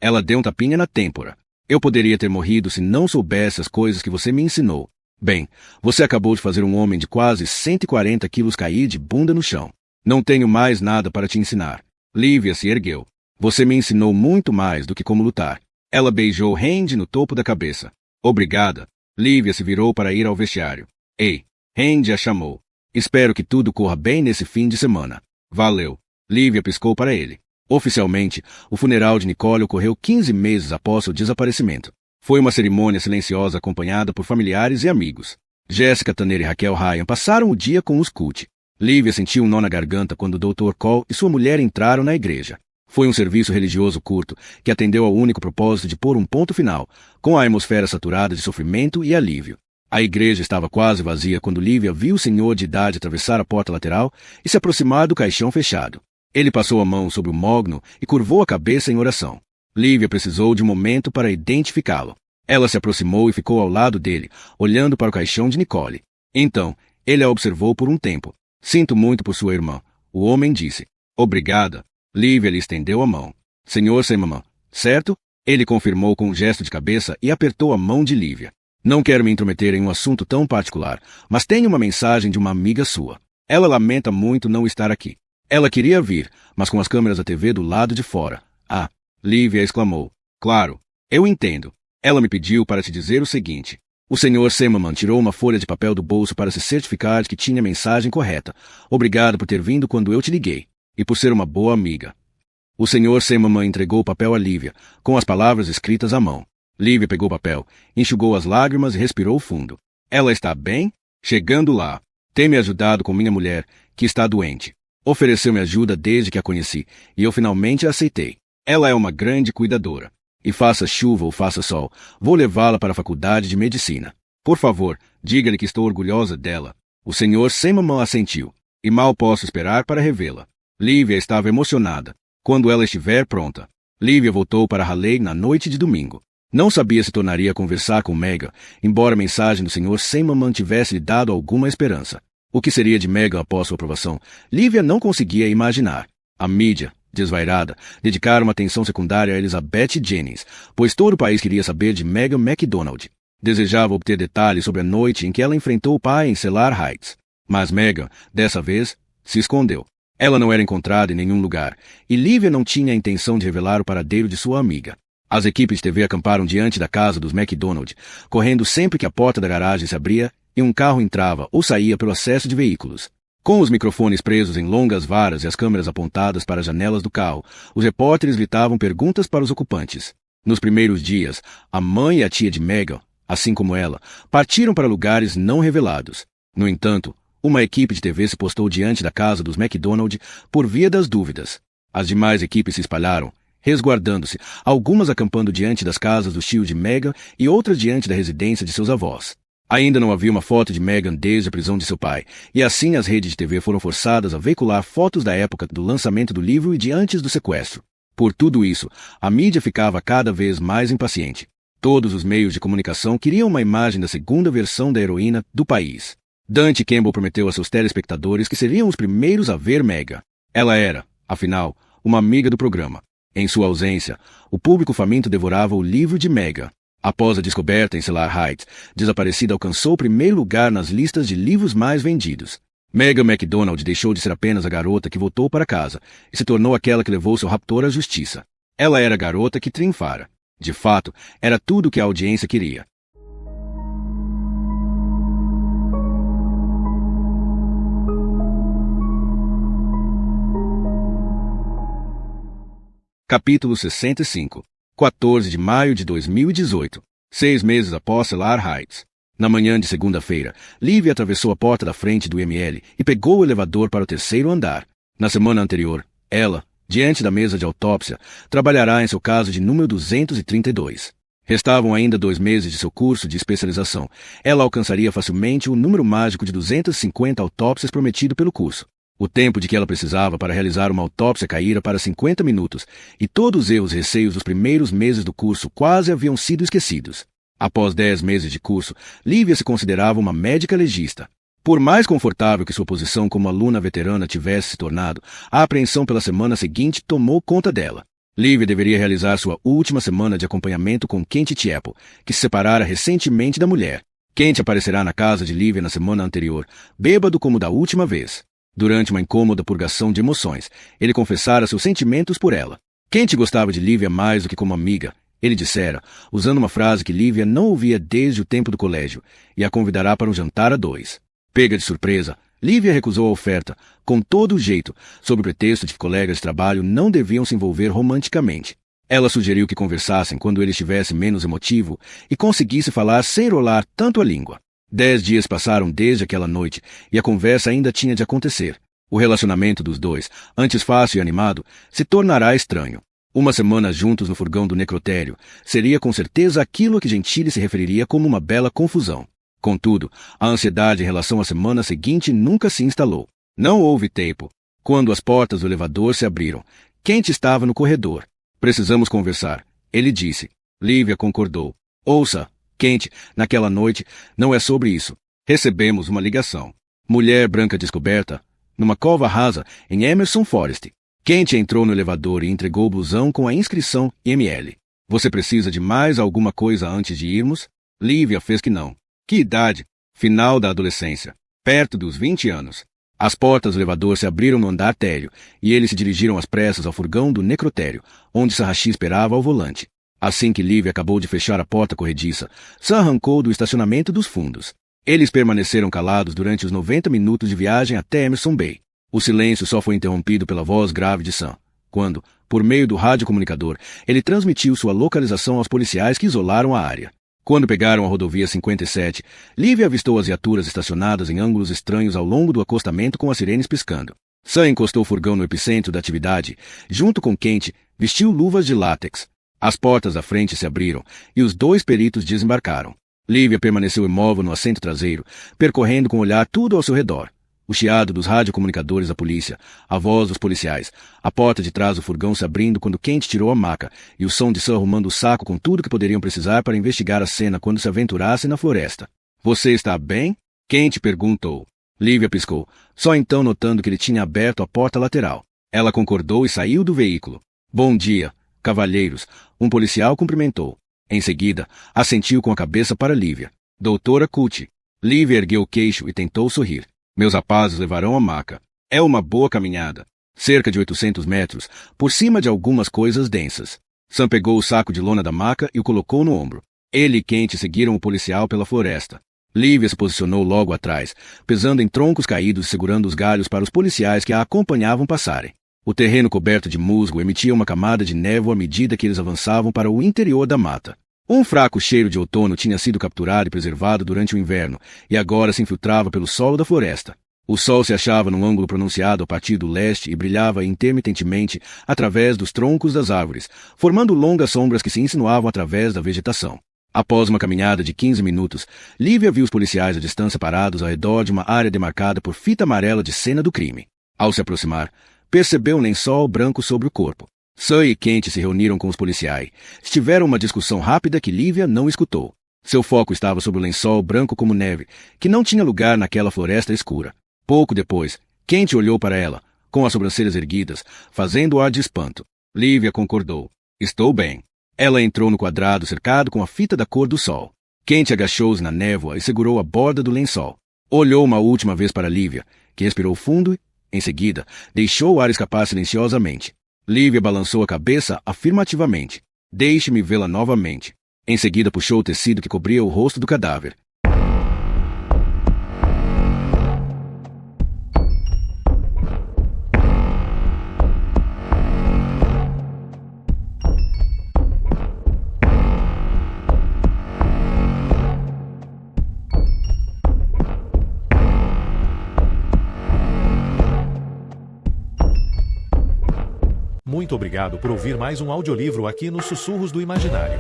Ela deu um tapinha na têmpora. Eu poderia ter morrido se não soubesse as coisas que você me ensinou. Bem, você acabou de fazer um homem de quase 140 quilos cair de bunda no chão. Não tenho mais nada para te ensinar. Lívia se ergueu. Você me ensinou muito mais do que como lutar. Ela beijou Randy no topo da cabeça. Obrigada. Lívia se virou para ir ao vestiário. Ei, Randy a chamou. Espero que tudo corra bem nesse fim de semana. Valeu. Lívia piscou para ele. Oficialmente, o funeral de Nicole ocorreu 15 meses após seu desaparecimento. Foi uma cerimônia silenciosa acompanhada por familiares e amigos. Jessica Tanner e Raquel Ryan passaram o dia com os Cult. Lívia sentiu um nó na garganta quando o Dr. Cole e sua mulher entraram na igreja. Foi um serviço religioso curto que atendeu ao único propósito de pôr um ponto final, com a atmosfera saturada de sofrimento e alívio. A igreja estava quase vazia quando Lívia viu o senhor de idade atravessar a porta lateral e se aproximar do caixão fechado. Ele passou a mão sobre o mogno e curvou a cabeça em oração. Lívia precisou de um momento para identificá-lo. Ela se aproximou e ficou ao lado dele, olhando para o caixão de Nicole. Então, ele a observou por um tempo. Sinto muito por sua irmã. O homem disse. Obrigada. Lívia lhe estendeu a mão. Senhor Zimmerman, certo? Ele confirmou com um gesto de cabeça e apertou a mão de Lívia. Não quero me intrometer em um assunto tão particular, mas tenho uma mensagem de uma amiga sua. Ela lamenta muito não estar aqui. Ela queria vir, mas com as câmeras da TV do lado de fora. Ah, Lívia exclamou. Claro, eu entendo. Ela me pediu para te dizer o seguinte. O Sr. Zimmerman tirou uma folha de papel do bolso para se certificar de que tinha a mensagem correta. Obrigado por ter vindo quando eu te liguei. E por ser uma boa amiga. O Sr. Zimmerman entregou o papel a Lívia, com as palavras escritas à mão. Lívia pegou o papel, enxugou as lágrimas e respirou fundo. Ela está bem? Chegando lá. Tem me ajudado com minha mulher, que está doente. Ofereceu-me ajuda desde que a conheci, e eu finalmente a aceitei. Ela é uma grande cuidadora. E faça chuva ou faça sol, vou levá-la para a faculdade de medicina. Por favor, diga-lhe que estou orgulhosa dela. O Sr. Zimmerman assentiu, e mal posso esperar para revê-la. Lívia estava emocionada. Quando ela estiver pronta. Lívia voltou para Raleigh na noite de domingo. Não sabia se tornaria a conversar com Megan, embora a mensagem do Sr. Zimmerman tivesse lhe dado alguma esperança. O que seria de Megan após sua aprovação, Lívia não conseguia imaginar. A mídia, desvairada, dedicara uma atenção secundária a Elizabeth Jennings, pois todo o país queria saber de Megan MacDonald. Desejava obter detalhes sobre a noite em que ela enfrentou o pai em Cellar Heights. Mas Megan, dessa vez, se escondeu. Ela não era encontrada em nenhum lugar, e Lívia não tinha a intenção de revelar o paradeiro de sua amiga. As equipes de TV acamparam diante da casa dos MacDonald, correndo sempre que a porta da garagem se abria e um carro entrava ou saía pelo acesso de veículos. Com os microfones presos em longas varas e as câmeras apontadas para as janelas do carro, os repórteres gritavam perguntas para os ocupantes. Nos primeiros dias, a mãe e a tia de Megan, assim como ela, partiram para lugares não revelados. No entanto, uma equipe de TV se postou diante da casa dos MacDonald por via das dúvidas. As demais equipes se espalharam, resguardando-se, algumas acampando diante das casas dos tios de Megan e outras diante da residência de seus avós. Ainda não havia uma foto de Megan desde a prisão de seu pai, e assim as redes de TV foram forçadas a veicular fotos da época do lançamento do livro e de antes do sequestro. Por tudo isso, a mídia ficava cada vez mais impaciente. Todos os meios de comunicação queriam uma imagem da segunda versão da heroína do país. Dante Campbell prometeu a seus telespectadores que seriam os primeiros a ver Megan. Ela era, afinal, uma amiga do programa. Em sua ausência, o público faminto devorava o livro de Megan. Após a descoberta em Cellar Heights, Desaparecida alcançou o primeiro lugar nas listas de livros mais vendidos. Megan MacDonald deixou de ser apenas a garota que voltou para casa e se tornou aquela que levou seu raptor à justiça. Ela era a garota que triunfara. De fato, era tudo o que a audiência queria. Capítulo 65. 14 de maio de 2018. 6 meses após Cellar Heights. Na manhã de segunda-feira, Lívia atravessou a porta da frente do ML e pegou o elevador para o terceiro andar. Na semana anterior, ela, diante da mesa de autópsia, trabalhará em seu caso de número 232. Restavam ainda 2 meses de seu curso de especialização. Ela alcançaria facilmente o número mágico de 250 autópsias prometido pelo curso. O tempo de que ela precisava para realizar uma autópsia caíra para 50 minutos, e todos os erros e receios dos primeiros meses do curso quase haviam sido esquecidos. Após 10 meses de curso, Lívia se considerava uma médica legista. Por mais confortável que sua posição como aluna veterana tivesse se tornado, a apreensão pela semana seguinte tomou conta dela. Lívia deveria realizar sua última semana de acompanhamento com Kent Tiepo, que se separara recentemente da mulher. Kent aparecerá na casa de Lívia na semana anterior, bêbado como da última vez. Durante uma incômoda purgação de emoções, ele confessara seus sentimentos por ela. Kent gostava de Lívia mais do que como amiga, ele dissera, usando uma frase que Lívia não ouvia desde o tempo do colégio, e a convidará para um jantar a 2. Pega de surpresa, Lívia recusou a oferta, com todo o jeito, sob o pretexto de que colegas de trabalho não deviam se envolver romanticamente. Ela sugeriu que conversassem quando ele estivesse menos emotivo e conseguisse falar sem rolar tanto a língua. 10 dias passaram desde aquela noite e a conversa ainda tinha de acontecer. O relacionamento dos dois, antes fácil e animado, se tornará estranho. Uma semana juntos no furgão do necrotério seria com certeza aquilo a que Gentile se referiria como uma bela confusão. Contudo, a ansiedade em relação à semana seguinte nunca se instalou. Não houve tempo. Quando as portas do elevador se abriram, Kent estava no corredor. Precisamos conversar, ele disse. Lívia concordou. Ouça, Kent, naquela noite, não é sobre isso. Recebemos uma ligação. Mulher branca descoberta, numa cova rasa em Emerson Forest. Kent entrou no elevador e entregou o blusão com a inscrição ML. Você precisa de mais alguma coisa antes de irmos? Lívia fez que não. Que idade? Final da adolescência. Perto dos 20 anos. As portas do elevador se abriram no andar térreo e eles se dirigiram às pressas ao furgão do necrotério, onde Sarrachi esperava ao volante. Assim que Lívia acabou de fechar a porta corrediça, Sam arrancou do estacionamento dos fundos. Eles permaneceram calados durante os 90 minutos de viagem até Emerson Bay. O silêncio só foi interrompido pela voz grave de Sam, quando, por meio do radiocomunicador, ele transmitiu sua localização aos policiais que isolaram a área. Quando pegaram a rodovia 57, Lívia avistou as viaturas estacionadas em ângulos estranhos ao longo do acostamento com as sirenes piscando. Sam encostou o furgão no epicentro da atividade, junto com Kent, vestiu luvas de látex. As portas da frente se abriram e os dois peritos desembarcaram. Lívia permaneceu imóvel no assento traseiro, percorrendo com o olhar tudo ao seu redor. O chiado dos radiocomunicadores da polícia, a voz dos policiais, a porta de trás do furgão se abrindo quando Kent tirou a maca e o som de Sam arrumando o saco com tudo que poderiam precisar para investigar a cena quando se aventurassem na floresta. Você está bem? Kent perguntou. Lívia piscou, só então notando que ele tinha aberto a porta lateral. Ela concordou e saiu do veículo. Bom dia, cavalheiros, um policial cumprimentou. Em seguida, assentiu com a cabeça para Lívia. Doutora Cucci. Lívia ergueu o queixo e tentou sorrir. Meus rapazes levarão a maca. É uma boa caminhada. Cerca de 800 metros, por cima de algumas coisas densas. Sam pegou o saco de lona da maca e o colocou no ombro. Ele e Kent seguiram o policial pela floresta. Lívia se posicionou logo atrás, pesando em troncos caídos e segurando os galhos para os policiais que a acompanhavam passarem. O terreno coberto de musgo emitia uma camada de névoa à medida que eles avançavam para o interior da mata. Um fraco cheiro de outono tinha sido capturado e preservado durante o inverno, e agora se infiltrava pelo solo da floresta. O sol se achava num ângulo pronunciado a partir do leste e brilhava intermitentemente através dos troncos das árvores, formando longas sombras que se insinuavam através da vegetação. Após uma caminhada de 15 minutos, Lívia viu os policiais à distância parados ao redor de uma área demarcada por fita amarela de cena do crime. Ao se aproximar, percebeu um lençol branco sobre o corpo. Sam e Kent se reuniram com os policiais. Tiveram uma discussão rápida que Lívia não escutou. Seu foco estava sobre o lençol branco como neve, que não tinha lugar naquela floresta escura. Pouco depois, Kent olhou para ela, com as sobrancelhas erguidas, fazendo ar de espanto. Lívia concordou. Estou bem. Ela entrou no quadrado cercado com a fita da cor do sol. Kent agachou-se na névoa e segurou a borda do lençol. Olhou uma última vez para Lívia, que respirou fundo e, em seguida, deixou o ar escapar silenciosamente. Lívia balançou a cabeça afirmativamente. Deixe-me vê-la novamente. Em seguida puxou o tecido que cobria o rosto do cadáver. Muito obrigado por ouvir mais um audiolivro aqui nos Sussurros do Imaginário.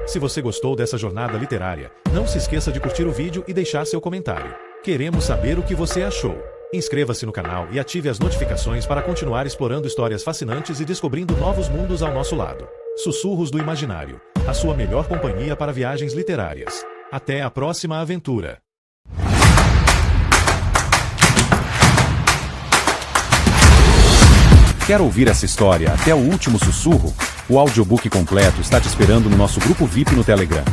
Se você gostou dessa jornada literária, não se esqueça de curtir o vídeo e deixar seu comentário. Queremos saber o que você achou. Inscreva-se no canal e ative as notificações para continuar explorando histórias fascinantes e descobrindo novos mundos ao nosso lado. Sussurros do Imaginário, a sua melhor companhia para viagens literárias. Até a próxima aventura! Quer ouvir essa história até o último sussurro? O audiobook completo está te esperando no nosso grupo VIP no Telegram.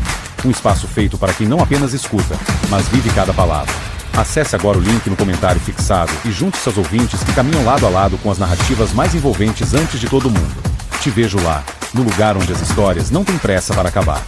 Um espaço feito para quem não apenas escuta, mas vive cada palavra. Acesse agora o link no comentário fixado e junte-se aos ouvintes que caminham lado a lado com as narrativas mais envolventes antes de todo mundo. Te vejo lá, no lugar onde as histórias não têm pressa para acabar.